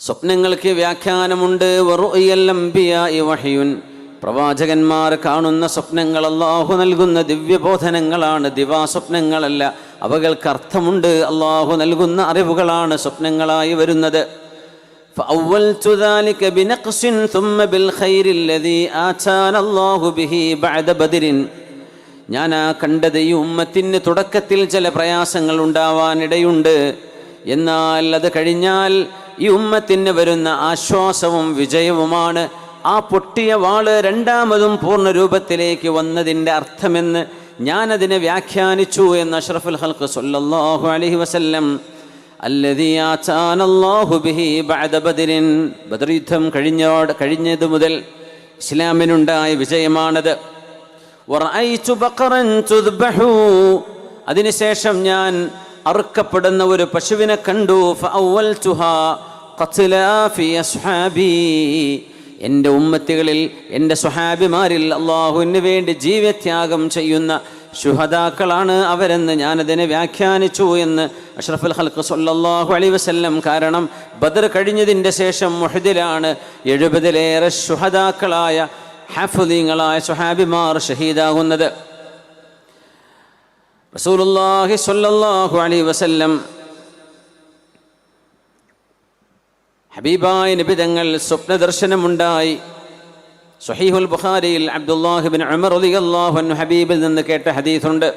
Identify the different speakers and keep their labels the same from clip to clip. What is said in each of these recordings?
Speaker 1: സ്വപ്നങ്ങൾക്ക് വ്യാഖ്യാനമുണ്ട്. വറുഅയൽ അംബിയാഇ വഹ്യുൻ, പ്രവാചകന്മാർ കാണുന്ന സ്വപ്നങ്ങൾ അല്ലാഹു നൽകുന്ന ദിവ്യബോധനങ്ങളാണ്, ദിവാസ്വപ്നങ്ങളല്ല. അവകൾക്ക് അർത്ഥമുണ്ട്, അല്ലാഹു നൽകുന്ന അറിവുകളാണ് സ്വപ്നങ്ങളായി വരുന്നത്. فأولت ذلك بنقص ثم بالخير الذي آتانا الله به بعد بدر. ഞാൻ കണ്ടത് ഈ ഉമ്മത്തിന് തുടക്കത്തിൽ ചില പ്രയാസങ്ങൾ ഉണ്ടാവാനിടയുണ്ട്. എന്നാൽ അത് കഴിഞ്ഞാൽ ഈ ഉമ്മത്തിന് വരുന്ന ആശ്വാസവും വിജയവുമാണ്. ആ പൊട്ടിയ വാള് രണ്ടാമതും പൂർണ്ണ രൂപത്തിലേക്ക് വന്നതിൻ്റെ അർത്ഥമെന്ന് ഞാനതിനെ വ്യാഖ്യാനിച്ചു എന്ന് അഷ്റഫുൽ ഖൽഖ് സ്വല്ലല്ലാഹു അലൈഹി വസല്ലം അല്ലദീ ആതാനല്ലാഹു ബിഹി ബഅദ ബദരിൻ, ബദർ യുദ്ധം കഴിഞ്ഞത് മുതൽ ഇസ്ലാമിനുണ്ടായ വിജയമാണത്. വറഅയ്തു ബഖറൻ തുദ്ബഹു, അതിനുശേഷം ഞാൻ അറുക്കപ്പെടുന്ന ഒരു പശുവിനെ കണ്ടു. ഫഅവൽതുഹാ ഖത്ലാ ഫി അസ്ഹാബി, എൻ്റെ ഉമ്മത്തികളിൽ എൻ്റെ സ്വഹാബിമാരിൽ അല്ലാഹുവിന് വേണ്ടി ജീവത്യാഗം ചെയ്യുന്ന ശുഹദാക്കളാണ് അവരെന്ന് ഞാനതിനെ വ്യാഖ്യാനിച്ചു എന്ന് അഷ്റഫുൽ ഖൽഖ് സ്വല്ലല്ലാഹു അലൈഹി വസല്ലം. കാരണം ബദർ കഴിഞ്ഞതിൻ്റെ ശേഷം മുഹദിലാണ് 70-ലേറെ ശുഹദാക്കളായ ഹാഫിളീങ്ങളായ സ്വഹാബിമാർ ഷഹീദാകുന്നത്. റസൂലുള്ളാഹി സ്വല്ലല്ലാഹു അലൈഹി വസല്ലം ഹബീബായ നബി തങ്ങൾ സ്വപ്നദർശനമുണ്ടായി. സ്വഹീഹുൽ ബുഖാരിയിൽ അബ്ദുല്ലാഹി ഇബ്നു ഉമർ റളിയല്ലാഹു അൻഹു ഹബീബിൽ നിന്ന് കേട്ട ഹദീസുണ്ട്.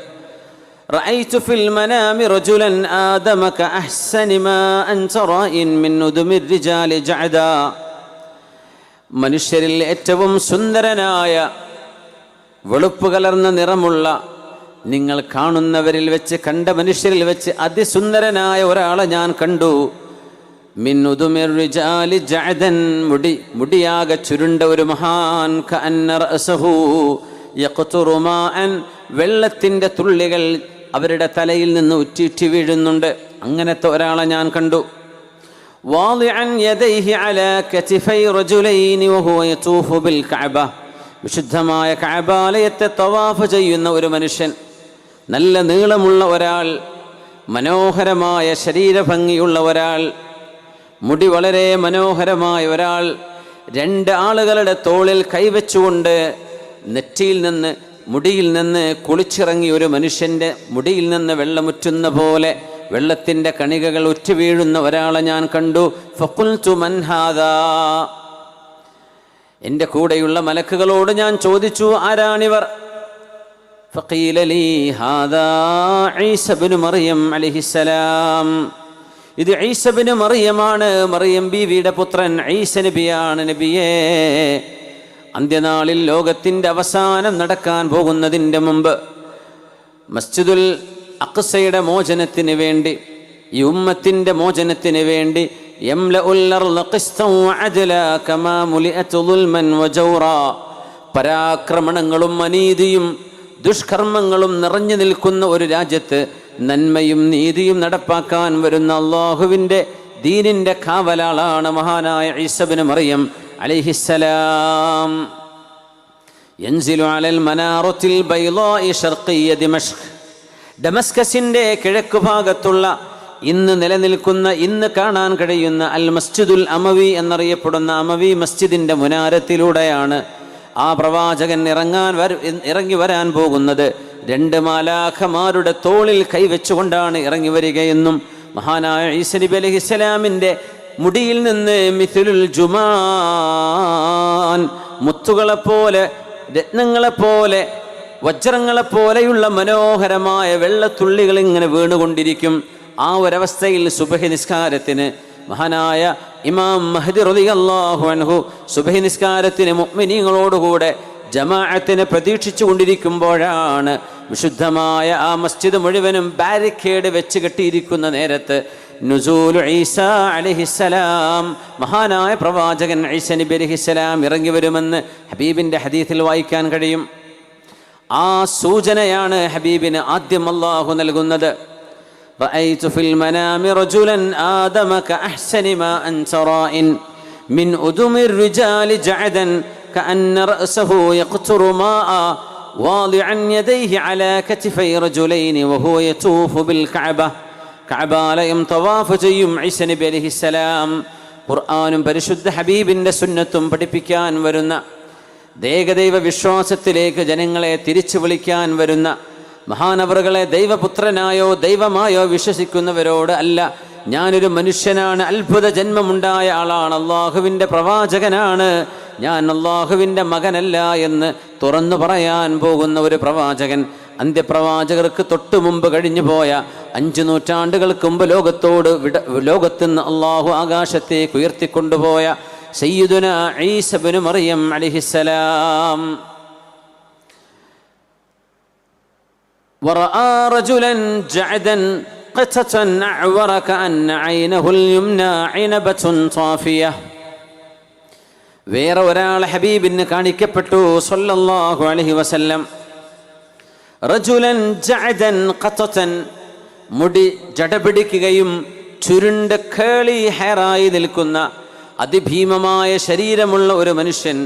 Speaker 1: റഅയ്തു ഫിൽ മനാമി റജുലൻ ആദമ കഅഹ്സനി മാ അൻത റായിൻ മിൻ ഉദുമിർ റിജാലി ജഅദാ, മനുഷ്യരിൽ ഏറ്റവും സുന്ദരനായ വെളുപ്പ് കലർന്ന നിറമുള്ള, നിങ്ങൾ കാണുന്നവരിൽ വെച്ച് കണ്ട മനുഷ്യരിൽ വെച്ച് അതിസുന്ദരനായ ഒരാളെ ഞാൻ കണ്ടു. മിൻ ഉദുമിർ റിജാലി ജഅദൻ, മുടിയാകെ ചുരുണ്ട ഒരു മഹാൻ. കഅന്ന റഅസഹു യഖ്തുറു മാഅൻ, വെള്ളത്തിൻ്റെ തുള്ളികൾ അവരുടെ തലയിൽ നിന്ന് ഉറ്റി വീഴുന്നുണ്ട്. അങ്ങനത്തെ ഒരാളെ ഞാൻ കണ്ടു. വാളിഅൻ യദൈഹി അലാ കതിഫൈ റജുലൈനി വഹുവ യതൂഫു ബിൽ കഅബ, വിശുദ്ധമായ കഅബാലയത്തെ തവാഫ് ചെയ്യുന്ന ഒരു മനുഷ്യൻ, നല്ല നീളമുള്ള ഒരാൾ, മനോഹരമായ ശരീരഭംഗിയുള്ള ഒരാൾ, മുടി വളരെ മനോഹരമായ ഒരാൾ, 2 ആളുകളുടെ തോളിൽ കൈവച്ചുകൊണ്ട് മുടിയിൽ നിന്ന് കുളിച്ചിറങ്ങി ഒരു മനുഷ്യൻ്റെ മുടിയിൽ നിന്ന് വെള്ളമുറ്റുന്ന പോലെ വെള്ളത്തിൻ്റെ കണികകൾ ഉറ്റു വീഴുന്ന ഒരാളെ ഞാൻ കണ്ടു. ഫഖുൽതു മൻ ഹാദാ, എൻ്റെ കൂടെയുള്ള മലക്കുകളോട് ഞാൻ ചോദിച്ചു, ആരാണിവർ? ഫഖീല ലീ ഹാദാ ഈസ ഇബ്നു മറിയം അലൈഹിസ്സലാം, ഇത് ഈസ ഇബ്നു മറിയമാണ്, മറിയം ബീവിയുടെ പുത്രൻ ഈസ നബിയാണ്. നബിയേ, അന്ത്യനാളിൽ ലോകത്തിൻ്റെ അവസാനം നടക്കാൻ പോകുന്നതിൻ്റെ മുമ്പ് മസ്ജിദുൽ അഖ്സയുടെ മോചനത്തിന് വേണ്ടി, ഈ ഉമ്മത്തിൻ്റെ മോചനത്തിന് വേണ്ടി യംലഉൽ അർള ഖിസ്തൻ വഅദ്ലാ കമാ മുലിഅത് ദുൽമൻ വജൗറാ, പരാക്രമണങ്ങളും അനീതിയും ദുഷ്കർമ്മങ്ങളും നിറഞ്ഞു നിൽക്കുന്ന ഒരു രാജ്യത്ത് നന്മയും നീതിയും നടപ്പാക്കാൻ വരുന്ന അല്ലാഹുവിൻ്റെ ദീനിൻ്റെ കാവലാളാണ് മഹാനായ ഈസ ഇബ്നു മറിയം അലൈഹിസ്സലാം. യൻസിലു അലൽ മനാറത്തിൽ ബൈളാഇ ശർഖിയ ദിമഷ്ക്, ഡമസ്കസിൻ്റെ കിഴക്ക് ഭാഗത്തുള്ള ഇന്ന് നിലനിൽക്കുന്ന, ഇന്ന് കാണാൻ കഴിയുന്ന അൽ മസ്ജിദുൽ അമവി എന്നറിയപ്പെടുന്ന അമവി മസ്ജിദിൻ്റെ മുനാരത്തിലൂടെയാണ് ആ പ്രവാചകൻ ഇറങ്ങി വരാൻ പോകുന്നത്. 2 മാലാഖമാരുടെ തോളിൽ കൈവച്ചുകൊണ്ടാണ് ഇറങ്ങി വരികയെന്നും മഹാനായ ഈസ നബി അലൈഹിസ്സലാമിൻ്റെ മുടിയിൽ നിന്ന് മിഥുലുൽ ജുമാൻ, മുത്തുകളെപ്പോലെ, രത്നങ്ങളെപ്പോലെ, വജ്രങ്ങളെപ്പോലെയുള്ള മനോഹരമായ വെള്ളത്തുള്ളികൾ ഇങ്ങനെ വീണുകൊണ്ടിരിക്കും. ആ ഒരവസ്ഥയിൽ സുബഹി നിസ്കാരത്തിന് മഹാനായ ഇമാം മഹ്ദി റളിയല്ലാഹു അൻഹു സുബഹി നിസ്കാരത്തിന് മുഅ്മിനീങ്ങളോടുകൂടെ ജമാഅത്തിനെ പ്രതീക്ഷിച്ചു കൊണ്ടിരിക്കുമ്പോഴാണ് വിശുദ്ധമായ ആ മസ്ജിദ് മുഴുവനും ബാരിക്കേഡ് വെച്ച് കെട്ടിയിരിക്കുന്ന നേരത്ത് നുസൂലു ഈസ അലൈഹിസ്സലാം, മഹാനായ പ്രവാചകൻ ഈസ നബി അലൈഹിസ്സലാം ഇറങ്ങി വരുമെന്ന് ഹബീബിൻ്റെ ഹദീസിൽ വായിക്കാൻ കഴിയും. ആ സൂചനയാണ് ഹബീബിന് ആദ്യം അല്ലാഹു നൽകുന്നത്. റഅയ്തു ഫിൽ മനാമി റജുലൻ ആദമ കഅഹ്സനി മാ അൻത റായിൻ മിൻ ഉദുമിർ റിജാലി ജഅദൻ കഅന്ന റഅസഹു യഖ്തുറു മാഅ വാളിഅൻ യദൈഹി അലാ കതിഫൈ റജുലൈനി വഹുവ യതൂഫു ബിൽ കഅബ, കഅബാലയം തവാഫ് ചെയ്യും ഈസ നബി അലൈഹിസ്സലാം. ഖുർആനും പരിശുദ്ധ ഹബീബിൻ്റെ സുന്നത്തും പഠിപ്പിക്കാൻ വരുന്ന, ഏകദൈവ വിശ്വാസത്തിലേക്ക് ജനങ്ങളെ തിരിച്ചു വിളിക്കാൻ വരുന്ന മഹാനവറുകളെ ദൈവപുത്രനായോ ദൈവമായോ വിശ്വസിക്കുന്നവരോട് അല്ല, ഞാനൊരു മനുഷ്യനാണ്, അത്ഭുത ജന്മമുണ്ടായ ആളാണ്, അള്ളാഹുവിൻ്റെ പ്രവാചകനാണ്, ഞാൻ അള്ളാഹുവിൻ്റെ മകനല്ല എന്ന് തുറന്നു പറയാൻ പോകുന്ന ഒരു പ്രവാചകൻ, അന്ത്യപ്രവാചകർക്ക് തൊട്ടു മുമ്പ് കഴിഞ്ഞു പോയ 5 നൂറ്റാണ്ടുകൾക്ക് മുമ്പ് ലോകത്തുനിന്ന് അള്ളാഹു ആകാശത്തേക്ക് ഉയർത്തിക്കൊണ്ടുപോയ സയ്യിദുനാ ഈസ ഇബ്നു മറിയം അലൈഹിസ്സലാം. വറആ റജുലൻ ജഅദൻ ഖതതൻ അഅവറ കഅന്ന ഐനഹുൽ യുംനാ ഐനബത്തുൻ സാഫിയ. വേറെ ഒരാൾ ഹബീബിന് കാണിക്കപ്പെട്ടു സ്വല്ലല്ലാഹു അലൈഹി വസല്ലം. റജുലൻ ജഅദൻ ഖതതൻ, മുടി ജടപിടിക്കുകയും ചുരുണ്ട് കേളി ഹെയറായി നിൽക്കുന്ന അതിഭീമമായ ശരീരമുള്ള ഒരു മനുഷ്യൻ.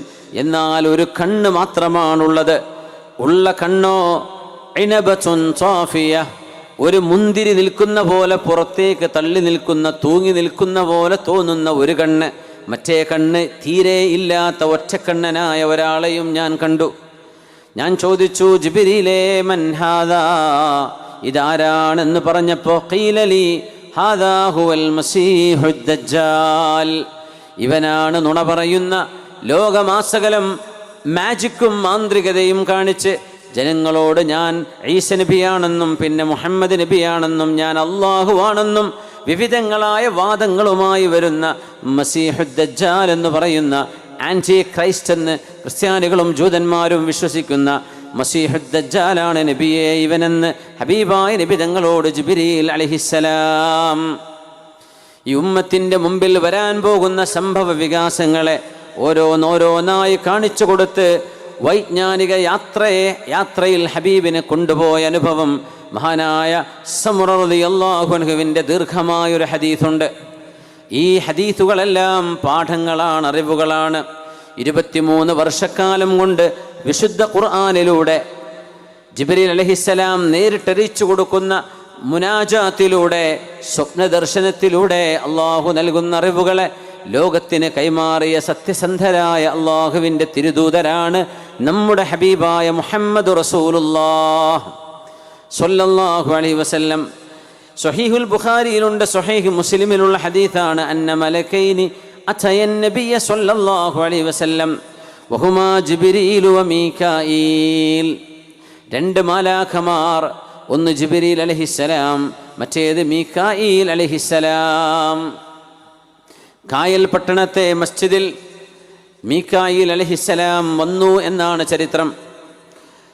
Speaker 1: എന്നാൽ ഒരു കണ്ണ് മാത്രമാണുള്ളത്. ഉള്ള കണ്ണോ ഇനബത്തുൻ സാഫിയ, ഒരു മുന്തിരി നിൽക്കുന്ന പോലെ പുറത്തേക്ക് തള്ളി നിൽക്കുന്ന, തൂങ്ങി നിൽക്കുന്ന പോലെ തോന്നുന്ന ഒരു കണ്ണ്. മറ്റേ കണ്ണ് തീരെ ഇല്ലാത്ത ഒറ്റക്കണ്ണനായ ഒരാളെയും ഞാൻ കണ്ടു. ഞാൻ ചോദിച്ചു, ജിബ്രീലേ മൻ ഹാദാ, ഇതാരാണെന്ന് പറഞ്ഞപ്പോൾ ഖീലലി ഹാദാ ഹുവൽ മസീഹുദ് ദജ്ജാൽ, ഇവനാണ് നുണ പറയുന്ന, ലോകമാസകലം മാജിക്കും മാന്ത്രികതയും കാണിച്ച് ജനങ്ങളോട് ഞാൻ ഈസ നബിയാണെന്നും പിന്നെ മുഹമ്മദ് നബിയാണെന്നും ഞാൻ അള്ളാഹുവാണെന്നും വിവിധങ്ങളായ വാദങ്ങളുമായി വരുന്ന മസീഹുദ് ദജ്ജാൽ എന്ന് പറയുന്ന ആൻറ്റി ക്രൈസ്റ്റ് എന്ന് ക്രിസ്ത്യാനികളും ജൂതന്മാരും വിശ്വസിക്കുന്ന മസീഹുദ് ദജ്ജാലാണ് നബിയെ ഇവനെന്ന് ഹബീബായ നബി തങ്ങളോട് ജിബ്രീൽ അലൈഹിസ്സലാം ഈ ഉമ്മത്തിൻ്റെ മുമ്പിൽ വരാൻ പോകുന്ന സംഭവ വികാസങ്ങളെ ഓരോന്നോരോന്നായി കാണിച്ചു കൊടുത്ത് വൈജ്ഞാനിക യാത്രയിൽ ഹബീബിനെ കൊണ്ടുപോയ അനുഭവം മഹാനായ സമുറ റളിയല്ലാഹു അൻഹുവിൻ്റെ ദീർഘമായൊരു ഹദീസുണ്ട്. ഈ ഹദീസുകളെല്ലാം പാഠങ്ങളാണ്, അറിവുകളാണ്. 23 വർഷക്കാലം കൊണ്ട് വിശുദ്ധ ഖുർആനിലൂടെ ജിബ്രീൽ അലൈഹിസ്സലാം നേരിട്ടറിയിച്ചു കൊടുക്കുന്ന മുനാജാത്തിലൂടെ, സ്വപ്നദർശനത്തിലൂടെ അള്ളാഹു നൽകുന്ന അറിവുകളെ ലോകത്തിന് കൈമാറിയ സത്യസന്ധരായ അള്ളാഹുവിൻ്റെ തിരുദൂതരാണ് നമ്മുടെ ഹബീബായ മുഹമ്മദ് റസൂലുള്ളാഹ് സ്വല്ലല്ലാഹു അലൈഹി വസല്ലം. സ്വഹീഹുൽ ബുഖാരിയിലുണ്ട്, സ്വഹീഹ് മുസ്ലിമിലുള്ള ഹദീസാണ്. അന്ന മലക്കൈനി അതയൻ നബിയ സ്വല്ലല്ലാഹു അലൈഹി വസല്ലം വഹുമാ ജിബ്രീൽ വ മീകായിൽ. 2 മാലാഖമാർ, ഒന്ന് ജിബ്രീൽ അലൈഹിസ്സലാം, മറ്റേത് മീകായിൽ അലൈഹിസ്സലാം. കായൽ പട്ടണത്തെ മസ്ജിദിൽ മീകായിൽ അലൈഹിസ്സലാം വന്നു എന്നാണ് ചരിത്രം.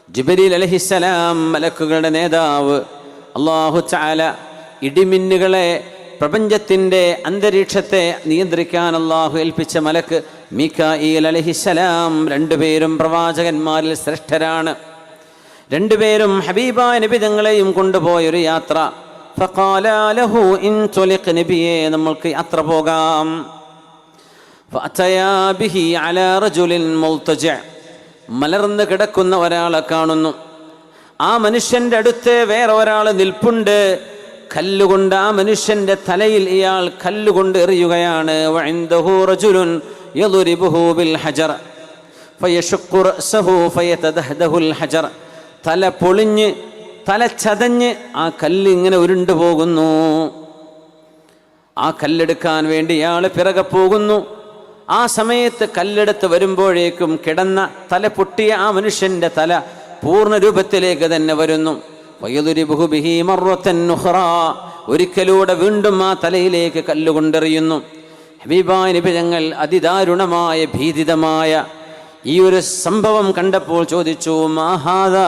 Speaker 1: ജിബ്രീൽ അലൈഹിസ്സലാം മലക്കുകളുടെ നേതാവ്. അല്ലാഹു തആല ഇടിമിന്നുകളെ, പ്രപഞ്ചത്തിൻ്റെ അന്തരീക്ഷത്തെ നിയന്ത്രിക്കാൻ അള്ളാഹു ഏൽപ്പിച്ച മലക്ക് മീകായിൽ അലൈഹിസ്സലാം. 2 പേരും പ്രവാചകന്മാരിൽ ശ്രേഷ്ഠരാണ്. 2 പേരും ഹബീബായ നബി തങ്ങളെയും കൊണ്ടുപോയൊരു യാത്ര. ഫഖാല ലഹു ഇൻതുലിഖ്, നബിയെ നമ്മൾക്ക് യാത്ര പോകാം. ഫഅതയാ ബിഹി അലാ റജുലിൻ മുൽതജഅ, മലർന്ന് കിടക്കുന്ന ഒരാളെ കാണുന്നു. ആ മനുഷ്യൻ്റെ അടുത്ത് വേറെ ഒരാൾ നിൽപ്പുണ്ട്. കല്ലുകൊണ്ട് ആ മനുഷ്യൻ്റെ തലയിൽ ഇയാൾ കല്ലുകൊണ്ട് എറിയുകയാണ്. വഇൻദഹു റജുലുൻ യദ്രിബുഹു ബിൽ ഹജർ ഫയശഖു റഅസഹു ഫയതദഹദഹുൽ ഹജർ, തല പൊളിഞ്ഞ് തല ചതഞ്ഞ് ആ കല്ല് ഇങ്ങനെ ഉരുണ്ടു പോകുന്നു. ആ കല്ലെടുക്കാൻ വേണ്ടി ഇയാൾ പിറകെ പോകുന്നു. ആ സമയത്ത് കല്ലെടുത്ത് വരുമ്പോഴേക്കും കിടന്ന തല പൊട്ടിയ ആ മനുഷ്യൻ്റെ തല പൂർണ്ണ രൂപത്തിലേക്ക് തന്നെ വരുന്നു. വയദുരിബുഹു ബിഹി മർറത്തൻ ഉഖ്റാ, ഒരിക്കലൂടെ വീണ്ടും ആ തലയിലേക്ക് കല്ലുകൊണ്ടെറിയുന്നു. ഹബീബായ നബി തങ്ങൾ അതിദാരുണമായ ഭീതിതമായ ഈ ഒരു സംഭവം കണ്ടപ്പോൾ ചോദിച്ചു, മാ ഹാദാ,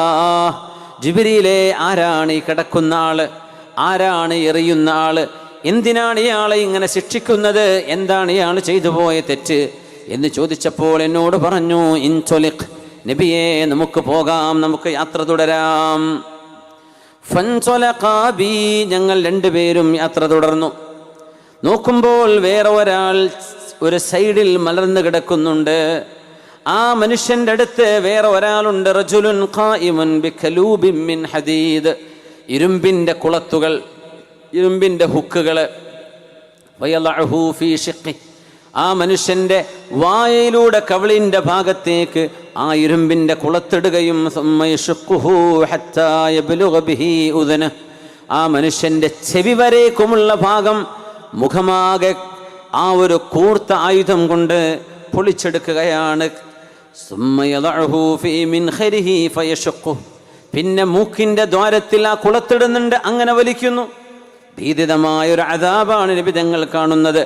Speaker 1: ജിബ്രീലേ ആരാണ് ഈ കിടക്കുന്ന ആള്, ആരാണ് എറിയുന്ന ആള്, എന്തിനാണ് ഇയാളെ ഇങ്ങനെ ശിക്ഷിക്കുന്നത്, എന്താണ് ഇയാൾ ചെയ്തു പോയ തെറ്റ് എന്ന് ചോദിച്ചപ്പോൾ എന്നോട് പറഞ്ഞു, ഇൻതുലിഖ്, നബിയെ നമുക്ക് പോകാം, നമുക്ക് യാത്ര തുടരാം. ഫൻതുലഖാ ബി, ഞങ്ങൾ 2 പേരും യാത്ര തുടർന്നു. നോക്കുമ്പോൾ വേറെ ഒരാൾ ഒരു സൈഡിൽ മലർന്നു കിടക്കുന്നുണ്ട്. ആ മനുഷ്യൻ്റെ അടുത്ത് വേറെ ഒരാളുണ്ട്. റജുലുൻ ഖായിമുൻ ബിഖലൂബിൻ മിൻ ഹദീദ്, ഇരുമ്പിൻ്റെ കുളത്തുകൾ, ഇരുമ്പിൻ്റെ ഹുക്കുകൾ. വയളഉഹു ഫീ ഷിഖ്ഖി, ആ മനുഷ്യൻ്റെ വായയിലൂടെ കവിളിൻ്റെ ഭാഗത്തേക്ക് ആ ഇരുമ്പിൻ്റെ കുളത്തിടുകയും ആ മനുഷ്യൻ്റെ ചെവി വരേക്കുമുള്ള ഭാഗം മുഖമാകെ ആ ഒരു കൂർത്ത ആയുധം കൊണ്ട് പൊളിച്ചെടുക്കുകയാണ്. പിന്നെ മൂക്കിൻ്റെ ദ്വാരത്തിൽ ആ കുളത്തിടുന്നുണ്ട്, അങ്ങനെ വലിക്കുന്നു. ഭീതിതമായൊരു അദാബാണ് നബി തങ്ങൾ കാണുന്നത്.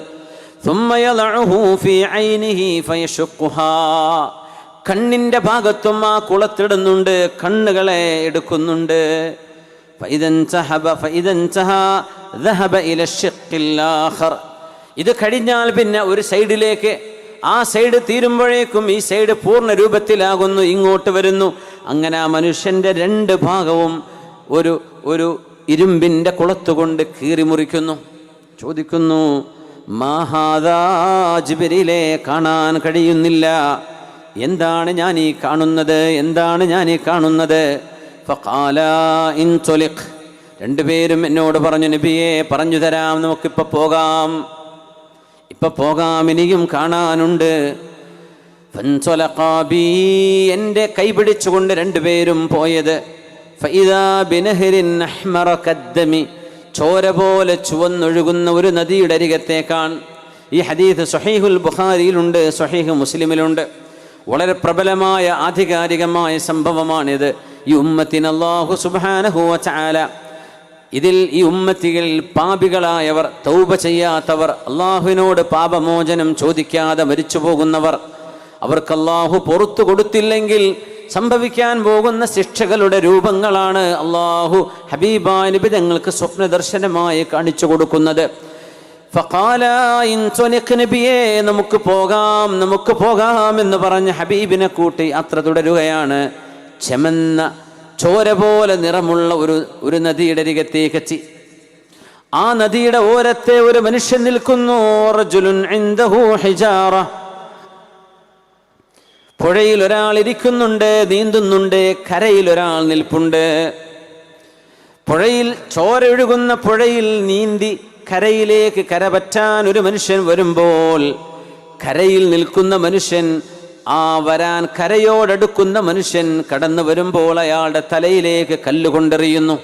Speaker 1: കണ്ണിൻ്റെ ഭാഗത്തും ആ കുളത്തിടുന്നുണ്ട്, കണ്ണുകളെ എടുക്കുന്നുണ്ട്. ഇത് കഴിഞ്ഞാൽ പിന്നെ ഒരു സൈഡിലേക്ക്, ആ സൈഡ് തീരുമ്പോഴേക്കും ഈ സൈഡ് പൂർണ്ണ രൂപത്തിലാകുന്നു, ഇങ്ങോട്ട് വരുന്നു. അങ്ങനെ ആ മനുഷ്യൻ്റെ രണ്ട് ഭാഗവും ഒരു ഇരുമ്പിൻ്റെ കുളത്തുകൊണ്ട് കീറിമുറിക്കുന്നു. ചോദിക്കുന്നു, മാഹാദാ ജിബ്രീലേ, കാണാൻ കഴിയുന്നില്ല, എന്താണ് ഞാൻ ഈ കാണുന്നത്, എന്താണ് ഞാൻ ഈ കാണുന്നത്? ഫഖാലാ ഇൻതുലിഖ്, രണ്ടുപേരും എന്നോട് പറഞ്ഞു, നബിയെ പറഞ്ഞു തരാം, നമുക്കിപ്പോൾ പോകാം, ഇപ്പം പോകാം, ഇനിയും കാണാനുണ്ട്. ഫൻതുലഖാ ബി, എൻ്റെ കൈ പിടിച്ചുകൊണ്ട് രണ്ടുപേരും പോയത്. ഫഇദാ ബിനഹ്റിൻ അഹ്മറ കദ്ദമി, ചോര പോലെ ചുവന്നൊഴുകുന്ന ഒരു നദിയുടെ അരികത്തേക്കാണ്. ഈ ഹദീസ് സ്വഹീഹുൽ ബുഖാരിയിലുണ്ട്, സ്വഹീഹ് മുസ്ലിമിലുണ്ട്. വളരെ പ്രബലമായ ആധികാരികമായ സംഭവമാണിത്. ഈ ഉമ്മത്തിന് അല്ലാഹു സുബ്ഹാനഹു വ തആല, ഇതിൽ ഈ ഉമ്മത്തികൾ പാപികളായവർ, തൗബ ചെയ്യാത്തവർ, അള്ളാഹുവിനോട് പാപമോചനം ചോദിക്കാതെ മരിച്ചു പോകുന്നവർ, അവർക്ക് അള്ളാഹു പുറത്തു കൊടുത്തില്ലെങ്കിൽ സംഭവിക്കാൻ പോകുന്ന ശിക്ഷകളുടെ രൂപങ്ങളാണ് അള്ളാഹു ഹബീബായ നബി തങ്ങൾക്ക് സ്വപ്നദർശനമായി കാണിച്ചു കൊടുക്കുന്നത്. ഫഖാല ഇൻതുലിഖ്, നബിയേ നമുക്ക് പോകാം, നമുക്ക് പോകാം എന്ന് പറഞ്ഞ് ഹബീബിനെ കൂട്ടി യാത്ര തുടരുകയാണ്. ചെമന്ന ചോര പോലെ നിറമുള്ള ഒരു നദിയുടെ അരികത്തേക്ക് എത്തി. ആ നദിയുടെ ഓരത്തെ ഒരു മനുഷ്യൻ നിൽക്കുന്നു. റജുലുൻ ഇൻദഹു ഹിജാറ, പുഴയിൽ ഒരാൾ ഇരിക്കുന്നുണ്ട്, നീന്തുന്നുണ്ട്. കരയിൽ ഒരാൾ നിൽപ്പുണ്ട്. പുഴയിൽ, ചോര ഒഴുകുന്ന പുഴയിൽ നീന്തി കരയിലേക്ക് കരപറ്റാൻ ഒരു മനുഷ്യൻ വരുമ്പോൾ, കരയിൽ നിൽക്കുന്ന മനുഷ്യൻ, ആ വരാൻ കരയോടടുക്കുന്ന മനുഷ്യൻ കടന്നു വരുമ്പോൾ അയാളുടെ തലയിലേക്ക് കല്ല് കൊണ്ടെറിയുന്നു.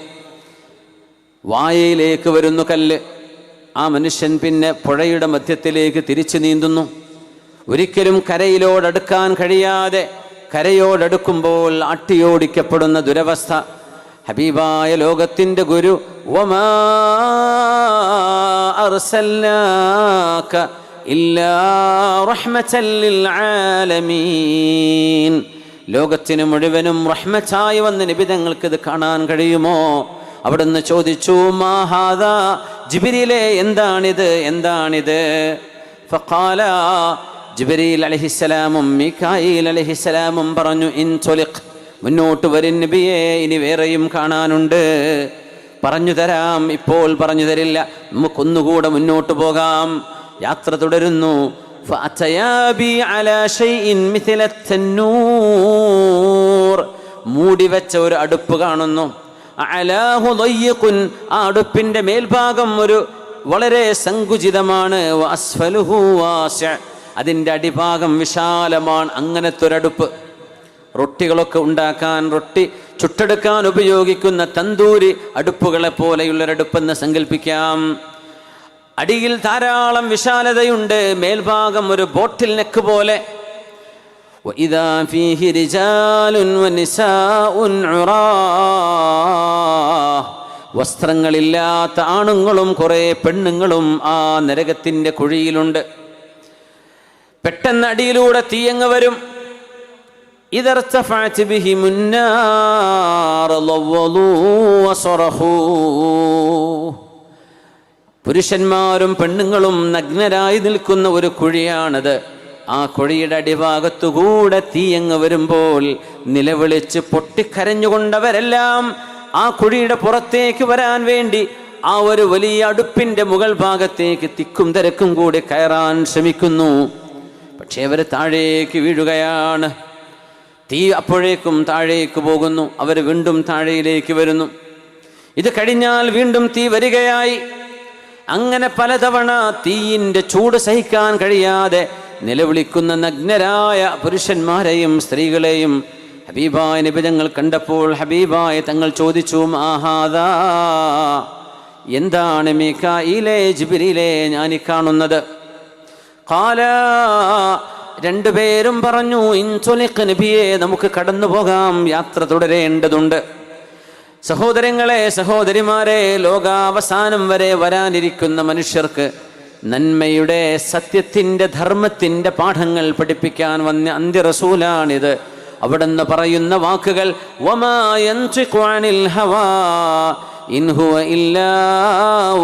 Speaker 1: വായയിലേക്ക് വരുന്നു കല്ല്. ആ മനുഷ്യൻ പിന്നെ പുഴയുടെ മധ്യത്തിലേക്ക് തിരിച്ചു നീന്തുന്നു. ഒരിക്കലും കരയിലോടടുക്കാൻ കഴിയാതെ കരയോടടുക്കുമ്പോൾ അട്ടിയോടിക്കപ്പെടുന്ന ദുരവസ്ഥ. ഹബീബായ ലോകത്തിൻ്റെ ഗുരു, വമാ അർസൽനാക ഇല്ലാ റഹ്മതൻ ലിൽ ആലമീൻ, ലോകത്തിന് മുഴുവനും റഹ്മത്തായി വന്ന നബി തങ്ങൾക്ക് ഇത് കാണാൻ കഴിയുമോ? അവിടുന്ന് ചോദിച്ചു, മാ ഹാദാ ജിബ്രീലേ, എന്താണിത്, എന്താണിത്? ഫഖാല, ജിബ്രീൽ അലൈഹിസ്സലാമും മീകായിൽ അലൈഹിസ്സലാമും പറഞ്ഞു, ഇൻതുലിഖ്, മുന്നോട്ട് വരും നബിയെ, ഇനി വേറെയും കാണാനുണ്ട്, പറഞ്ഞു തരാം, ഇപ്പോൾ പറഞ്ഞു തരില്ല, നമുക്കൊന്നുകൂടെ മുന്നോട്ട് പോകാം. യാത്ര തുടരുന്നു. മൂടിവെച്ച ഒരു അടുപ്പ് കാണുന്നു. ആ അടുപ്പിന്റെ മേൽഭാഗം ഒരു വളരെ സങ്കുചിതമാണ്. അതിൻ്റെ അടിഭാഗം വിശാലമാണ്. അങ്ങനത്തെ ഒരടുപ്പ്, റൊട്ടികളൊക്കെ ഉണ്ടാക്കാൻ, റൊട്ടി ചുട്ടെടുക്കാൻ ഉപയോഗിക്കുന്ന തന്തൂരി അടുപ്പുകളെ പോലെയുള്ളൊരടുപ്പെന്ന് സങ്കല്പിക്കാം. അടിയിൽ ധാരാളം വിശാലതയുണ്ട്. മേൽഭാഗം ഒരു ബോട്ടിൽ നെക്ക് പോലെ. വസ്ത്രങ്ങളില്ലാത്ത ആണുങ്ങളും കുറെ പെണ്ണുങ്ങളും ആ നരകത്തിന്റെ കുഴിയിലുണ്ട്. പെട്ടെന്ന് അടിയിലൂടെ തീയങ്ങ് വരും. പുരുഷന്മാരും പെണ്ണുങ്ങളും നഗ്നരായി നിൽക്കുന്ന ഒരു കുഴിയാണത്. ആ കുഴിയുടെ അടിഭാഗത്തുകൂടെ തീയങ്ങ് വരുമ്പോൾ നിലവിളിച്ച് പൊട്ടിക്കരഞ്ഞുകൊണ്ടവരെല്ലാം ആ കുഴിയുടെ പുറത്തേക്ക് വരാൻ വേണ്ടി ആ ഒരു വലിയ അടുപ്പിന്റെ മുകൾ ഭാഗത്തേക്ക് തിക്കും തിരക്കും കൂടി കയറാൻ ശ്രമിക്കുന്നു. പക്ഷേ അവർ താഴേക്ക് വീഴുകയാണ്. തീ അപ്പോഴേക്കും താഴേക്ക് പോകുന്നു. അവർ വീണ്ടും താഴേയിലേക്ക് വരുന്നു. ഇത് കഴിഞ്ഞാൽ വീണ്ടും തീ വരികയായി. അങ്ങനെ പലതവണ തീയിൻ്റെ ചൂട് സഹിക്കാൻ കഴിയാതെ നിലവിളിക്കുന്ന നഗ്നരായ പുരുഷന്മാരെയും സ്ത്രീകളെയും ഹബീബായ നബി തങ്ങൾ കണ്ടപ്പോൾ ഹബീബായ തങ്ങൾ ചോദിച്ചു, മാഹാദാ, എന്താണ് മീകാഈലേ, ജിബ്രീലേ ഞാൻ കാണുന്നത്? ഖാല, രണ്ടുപേരും പറഞ്ഞു, ഇൻതുലിഖ് നബിയെ, നമുക്ക് കടന്നു പോകാം, യാത്ര തുടരേണ്ടതുണ്ട്. സഹോദരങ്ങളെ, സഹോദരിമാരെ, ലോകാവസാനം വരെ വരാനിരിക്കുന്ന മനുഷ്യർക്ക് നന്മയുടെ, സത്യത്തിൻ്റെ, ധർമ്മത്തിൻ്റെ പാഠങ്ങൾ പഠിപ്പിക്കാൻ വന്ന അന്ത്യ റസൂലാണിത്. അവിടുന്ന് പറയുന്ന വാക്കുകൾ, വമാ യൻതിഖു അനിൽ ഹവാ ഇൻ ഹുവ ഇല്ലാ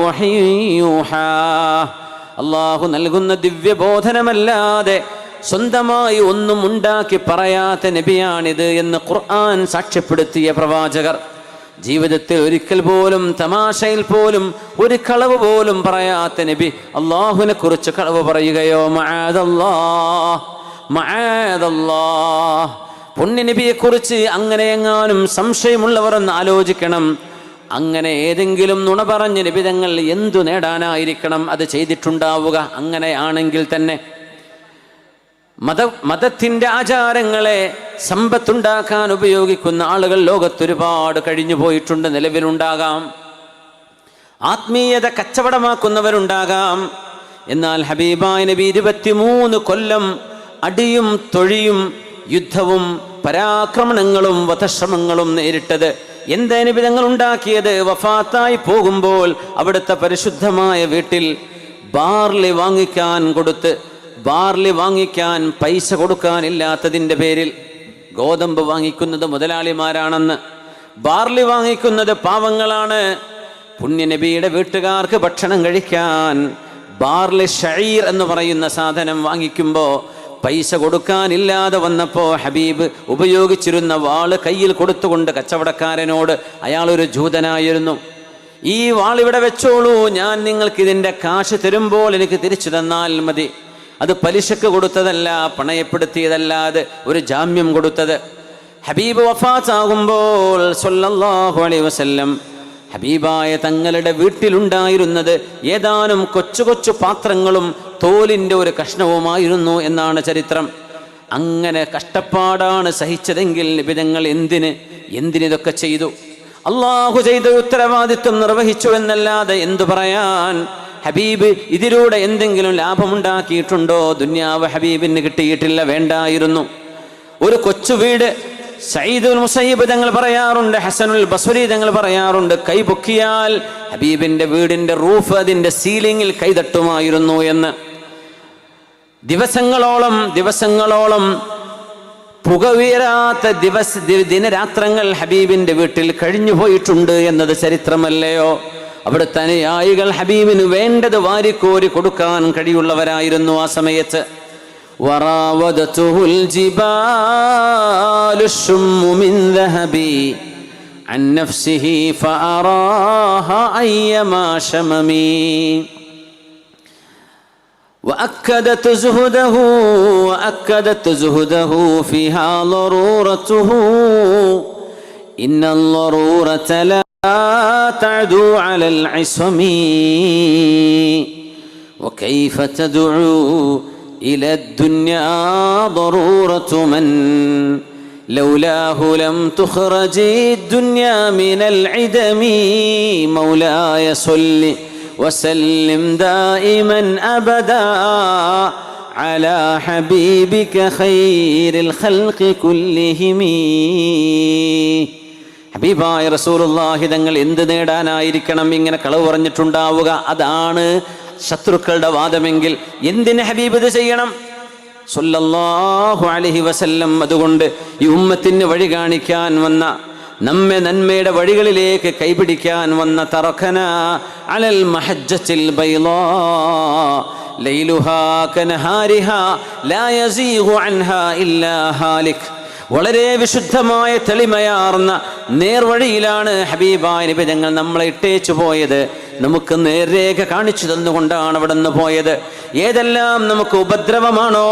Speaker 1: വഹ്യു യൂഹാ. അല്ലാഹു നൽകുന്ന ദിവ്യബോധനമല്ലാതെ സ്വന്തമായി ഒന്നും ഉണ്ടാക്കി പറയാത്ത നബിയാണിത് എന്ന് ഖുർആൻ സാക്ഷ്യപ്പെടുത്തിയ പ്രവാചകർ. ജീവിതത്തിൽ ഒരിക്കൽ പോലും, തമാശയിൽ പോലും ഒരു കളവ് പോലും പറയാത്ത നബി അള്ളാഹുവിനെ കുറിച്ച് കളവ് പറയുകയോ? മഅദല്ലാഹ്, മഅദല്ലാഹ്. പുണ്യ നബിയെ കുറിച്ച് അങ്ങനെയെങ്ങാനും സംശയമുള്ളവർ ഒന്ന് ആലോചിക്കണം. അങ്ങനെ ഏതെങ്കിലും നുണ പറഞ്ഞ നബി തങ്ങൾ എന്തു നേടാനായിരിക്കണം അത് ചെയ്തിട്ടുണ്ടാവുക? അങ്ങനെയാണെങ്കിൽ തന്നെ മതത്തിൻ്റെ ആചാരങ്ങളെ സമ്പത്തുണ്ടാക്കാൻ ഉപയോഗിക്കുന്ന ആളുകൾ ലോകത്തൊരുപാട് കഴിഞ്ഞു പോയിട്ടുണ്ട്, നിലവിലുണ്ടാകാം. ആത്മീയത കച്ചവടമാക്കുന്നവരുണ്ടാകാം. എന്നാൽ ഹബീബായ നബി 23 കൊല്ലം അടിയും തൊഴിയും യുദ്ധവും പരാക്രമണങ്ങളും വധശ്രമങ്ങളും നേരിട്ടത് എന്താ നബി തങ്ങൾ ഉണ്ടാക്കിയത്? വഫാത്തായി പോകുമ്പോൾ അവിടുത്തെ പരിശുദ്ധമായ വീട്ടിൽ ബാർലി വാങ്ങിക്കാൻ കൊടുത്ത്, ബാർലി വാങ്ങിക്കാൻ പൈസ കൊടുക്കാനില്ലാത്തതിൻ്റെ പേരിൽ, ഗോതമ്പ് വാങ്ങിക്കുന്നത് മുതലാളിമാരാണെന്ന്, ബാർലി വാങ്ങിക്കുന്നത് പാവങ്ങളാണ്. പുണ്യനബിയുടെ വീട്ടുകാർക്ക് ഭക്ഷണം കഴിക്കാൻ ബാർലി ഷഈർ എന്ന് പറയുന്ന സാധനം വാങ്ങിക്കുമ്പോൾ പൈസ കൊടുക്കാനില്ലാതെ വന്നപ്പോൾ ഹബീബ് ഉപയോഗിച്ചിരുന്ന വാള് കയ്യിൽ കൊടുത്തുകൊണ്ട് കച്ചവടക്കാരനോട്, അയാളൊരു ജൂതനായിരുന്നു, ഈ വാളിവിടെ വെച്ചോളൂ, ഞാൻ നിങ്ങൾക്ക് ഇതിൻ്റെ കാശ് തരുമ്പോൾ എനിക്ക് തിരിച്ചു തന്നാൽ മതി. അത് പലിശക്ക് കൊടുത്തതല്ല, പണയപ്പെടുത്തിയതല്ല, അത് ഒരു ജാമ്യം കൊടുത്തത്. ഹബീബ് വഫാത്താകുമ്പോൾ സ്വല്ലല്ലാഹു അലൈഹി വസല്ലം ഹബീബായ തങ്ങളുടെ വീട്ടിലുണ്ടായിരുന്നത് ഏതാനും കൊച്ചു കൊച്ചു പാത്രങ്ങളും തോലിൻ്റെ ഒരു കഷ്ണവുമായിരുന്നു എന്നാണ് ചരിത്രം. അങ്ങനെ കഷ്ടപ്പാടാണ് സഹിച്ചതെങ്കിൽ നിബിതങ്ങൾ എന്തിനിതൊക്കെ ചെയ്തു? അള്ളാഹു ചെയ്ത ഉത്തരവാദിത്വം നിർവഹിച്ചു എന്നല്ലാതെ എന്തു പറയാൻ? ഹബീബ് ഇതിലൂടെ എന്തെങ്കിലും ലാഭമുണ്ടാക്കിയിട്ടുണ്ടോ? ദുന്യാവ് ഹബീബിന് കിട്ടിയിട്ടില്ല, വേണ്ടായിരുന്നു. ഒരു കൊച്ചു വീട്, സഈദുൽ മുസയ്യിബ് തങ്ങൾ പറയാറുണ്ട്, ഹസനുൽ ബസ്രി തങ്ങൾ പറയാറുണ്ട്, കൈ പൊക്കിയാൽ ഹബീബിന്റെ വീടിന്റെ റൂഫ്, അതിന്റെ സീലിംഗിൽ കൈതട്ടുമായിരുന്നു എന്ന്. ദിവസങ്ങളോളം പുകവീരാത്ത ദിനരാത്രങ്ങൾ ഹബീബിന്റെ വീട്ടിൽ കഴിഞ്ഞു പോയിട്ടുണ്ട് എന്നത് ചരിത്രമല്ലയോ? അവിടുത്തെ അനുയായികൾ ഹബീബിന് വേണ്ടത് വാരിക്കോരി കൊടുക്കാൻ കഴിയുള്ളവരായിരുന്നു ആ സമയത്ത്. وراودته الجبال الشم من ذهبي عن نفسه فأراها أيما شممي وأكدت زهده فيها ضرورته إن الضرورة لا تعدو على العصم وكيف تدعو إلى الدنيا ضرورة من لولاه لم تخرج الدنيا من العدم مولاي صل وسلم دائما أبدا على حبيبك خير الخلق كلهم. ഹബീബായ റസൂലുള്ളാഹി തങ്ങൾ എന്ത് നേടാനായിരിക്കണം ഇങ്ങനെ കളവ് പറഞ്ഞിട്ടുണ്ടാവുക? അതാണ് ശത്രുക്കളുടെ വാദമെങ്കിൽ എന്തിന് ഹബീബ് ഇത് ചെയ്യണം? സ്വല്ലല്ലാഹു അലൈഹി വസല്ലം അതുകൊണ്ട് ഈ ഉമ്മത്തിന് വഴി കാണിക്കാൻ വന്ന, നമ്മെ നന്മയുടെ വഴികളിലേക്ക് കൈപിടിക്കാൻ വന്ന, തറഖന അലൽ മഹജ്ജത്തിൽ ബൈളാ ലൈലുഹാ കനഹാരിഹാ ലാ യസീഗു അൻഹാ ഇല്ലാ ഹാലിക്. വളരെ വിശുദ്ധമായ തെളിമയാർന്ന നേർവഴിയിലാണ് ഹബീബായ നബി തങ്ങൾ നമ്മളെ ഇട്ടേച്ചു പോയത്. നമുക്ക് നേർരേഖ കാണിച്ചു തന്നുകൊണ്ടാണ് അവിടെ നിന്ന് പോയത്. ഏതെല്ലാം നമുക്ക് ഉപദ്രവമാണോ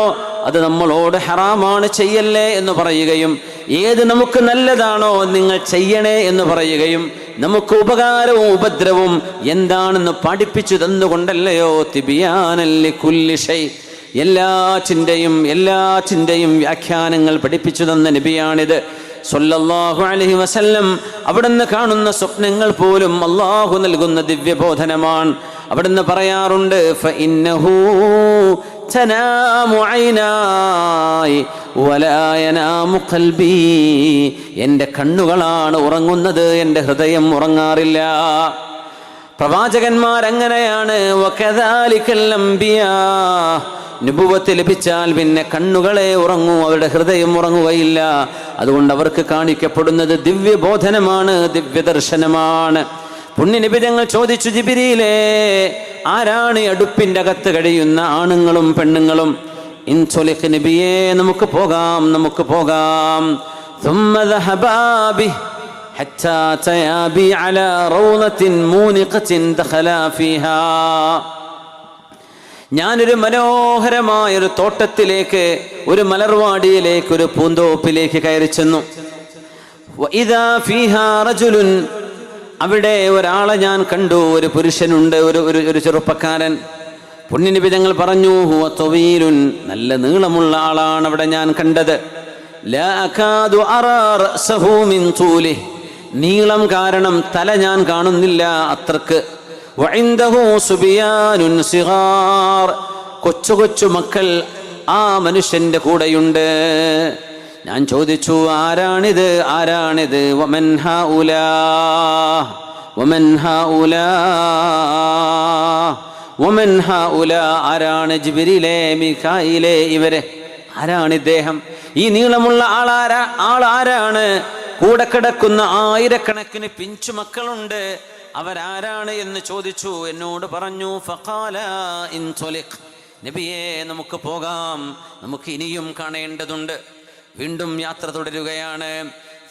Speaker 1: അത് നമ്മളോട് ഹറാമാണ്, ചെയ്യല്ലേ എന്ന് പറയുകയും ഏത് നമുക്ക് നല്ലതാണോ നിങ്ങൾ ചെയ്യണേ എന്ന് പറയുകയും നമുക്ക് ഉപകാരവും ഉപദ്രവവും എന്താണെന്ന് പഠിപ്പിച്ചു തന്നുകൊണ്ടല്ലയോ തിബിയാനൻ ലികുല്ലി ഷൈ, എല്ലാറ്റിൻ്റെയും വ്യാഖ്യാനങ്ങൾ പഠിപ്പിച്ചു തന്ന നബിയാണിത് സ്വല്ലല്ലാഹു അലൈഹി വസല്ലം. അവിടുന്ന് കാണുന്ന സ്വപ്നങ്ങൾ പോലും അല്ലാഹു നൽകുന്ന ദിവ്യബോധനമാണ്. അവിടുന്ന് പറയാറുണ്ട്, ഫഇന്നഹു തനാമു ഐനായി വലാ യനാമു ഖൽബി, എൻ്റെ കണ്ണുകളാണ് ഉറങ്ങുന്നത്, എൻ്റെ ഹൃദയം ഉറങ്ങാറില്ല. പ്രവാചകന്മാരങ്ങനെയാണ്. വകദാലികൽ അംബിയാ, നുബുവത്ത് ലഭിച്ചാൽ പിന്നെ കണ്ണുകളെ ഉറങ്ങൂ, അവരുടെ ഹൃദയം ഉറങ്ങുകയില്ല. അതുകൊണ്ട് അവർക്ക് കാണിക്കപ്പെടുന്നത് ദിവ്യബോധനമാണ്, ദിവ്യദർശനമാണ്. പുണ്യനബി തങ്ങൾ ചോദിച്ചു, ജിബ്രീലേ, ആരാണ് ഈ അടുപ്പിൻ്റെ അകത്ത് കഴിയുന്ന ആണുങ്ങളും പെണ്ണുങ്ങളും? ഇൻസുലിഖ് നബിയേ, നമുക്ക് പോകാം. ثم ذهبا به حتى أتيا بي على روضة مونقة دخلا فيها. ഞാനൊരു മനോഹരമായൊരു തോട്ടത്തിലേക്ക്, ഒരു മലർവാടിയിലേക്ക്, ഒരു പൂന്തോപ്പിലേക്ക് കയറി ചെന്നു. وإذا فيها رجل, അവിടെ ഒരാളെ ഞാൻ കണ്ടു, ഒരു പുരുഷനുണ്ട്, ഒരു ചെറുപ്പക്കാരൻ. പുണ്യനബി തങ്ങൾ പറഞ്ഞു, ഹുവ തവീലുൻ, നല്ല നീളമുള്ള ആളാണ് അവിടെ ഞാൻ കണ്ടത്. ലാ അകാദു അറാ റഅസഹു മിൻ തൂലിഹി, നീളം കാരണം തല ഞാൻ കാണുന്നില്ല അത്രക്ക്. വഇൻദഹു സുബിയാനുൻ സിഗാർ, കൊച്ചു മക്കൾ ആ മനുഷ്യന്റെ കൂടെയുണ്ട്. ഞാൻ ചോദിച്ചു, ആരാണിത്? വമൻ ഹൗലാ, ആരാണ്? ജിബ്രീലേ, മീകായിലേ, ഇവരെ ആരാണ് ഇദ്ദേഹം? ഈ നീളമുള്ള ആളാരാണ്? കൂടെ കിടക്കുന്ന ആയിരക്കണക്കിന് പിഞ്ചു മക്കളുണ്ട്, അവരാരാണ് എന്ന് ചോദിച്ചു. എന്നോട് പറഞ്ഞു, ഫഖാല ഇൻതുലിഖ്, നബിയേ, നമുക്ക് പോകാം, നമുക്ക് ഇനിയും കാണേണ്ടതുണ്ട്. വീണ്ടും യാത്ര തുടരുകയാണ്.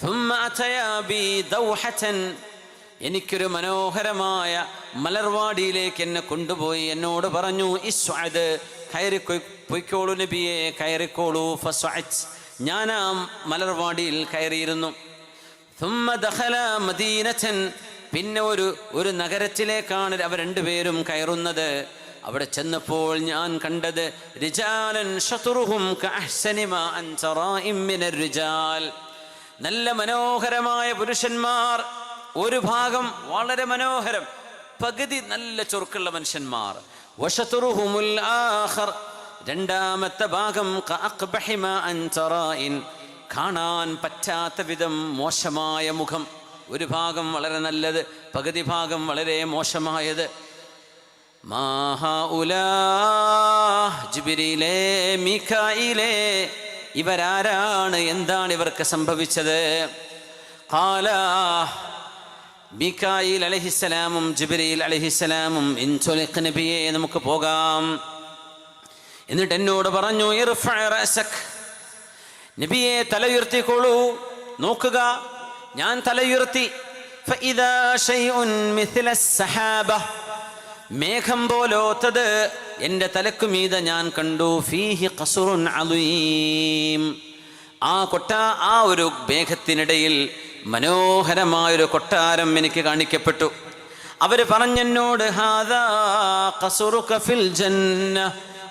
Speaker 1: ثم أتيا بي دوحة, എനിക്കൊരു മനോഹരമായ മലർവാടിയിലേക്ക് എന്നെ കൊണ്ടുപോയി. എന്നോട് പറഞ്ഞു, ഇസ്അദ്, പൊയ്ക്കോളൂ നബിയെ, കയറിക്കോളൂ. ഫസ്അദ്, ഞാൻ ആ മലർവാടിയിൽ കയറിയിരുന്നു. ثم دخل مدينة, പിന്നെ ഒരു നഗരത്തിലേക്കാണ് അവർ രണ്ടുപേരും കയറുന്നത്. അവിടെ ചെന്നപ്പോൾ ഞാൻ കണ്ടത് റിജാലൻ ശത്റുഹും കഅഹ്സനി മാ അൻത റാഇം മിനർ റിജാൽ, നല്ല മനോഹരമായ പുരുഷന്മാർ. ഒരു ഭാഗം വളരെ മനോഹരം, പകുതി നല്ല ചൊറുക്കുള്ള മനുഷ്യന്മാർ. വശത്റുഹുമുൽ ആഖർ, രണ്ടാമത്തെ ഭാഗം കഅഖ്ബഹി മാ അൻത റാഇൻ, കാണാൻ പറ്റാത്ത വിധം മോശമായ മുഖം. ഒരു ഭാഗം വളരെ നല്ലത്, പകുതി ഭാഗം വളരെ മോശമായത്. മാ ഹൗലാ, ജിബ്രീലേ, മീകായിലേ, ഇവരാരാണ്? എന്താണ് ഇവർക്ക് സംഭവിച്ചത്? ഖാല, മീകായിൽ അലൈഹിസ്സലാമും ജിബ്രീൽ അലൈഹിസ്സലാമും, ഇൻതുലിഖ് നബിയേ, നമുക്ക് പോകാം. എന്നിട്ട് എന്നോട് പറഞ്ഞു, ഇർഫഅ റഅസക്, നബിയെ തലയുയർത്തിക്കോളൂ. നോക്കുക, ഞാൻ തലയുയർത്തി. ഫഇദാ ശൈഉൻ മിസ്ല അസ്സഹാബ, മേഘം പോലോത്തത് എൻ്റെ തലക്കു മീതെ ഞാൻ കണ്ടു. ഫീഹി ഖസ്റുൻ അളീം, ആ ഒരു മേഘത്തിനിടയിൽ മനോഹരമായൊരു കൊട്ടാരം എനിക്ക് കാണിക്കപ്പെട്ടു. അവർ പറഞ്ഞെന്നോട്, ഹാദാ ഖസ്റുക ഫിൽ ജന്ന,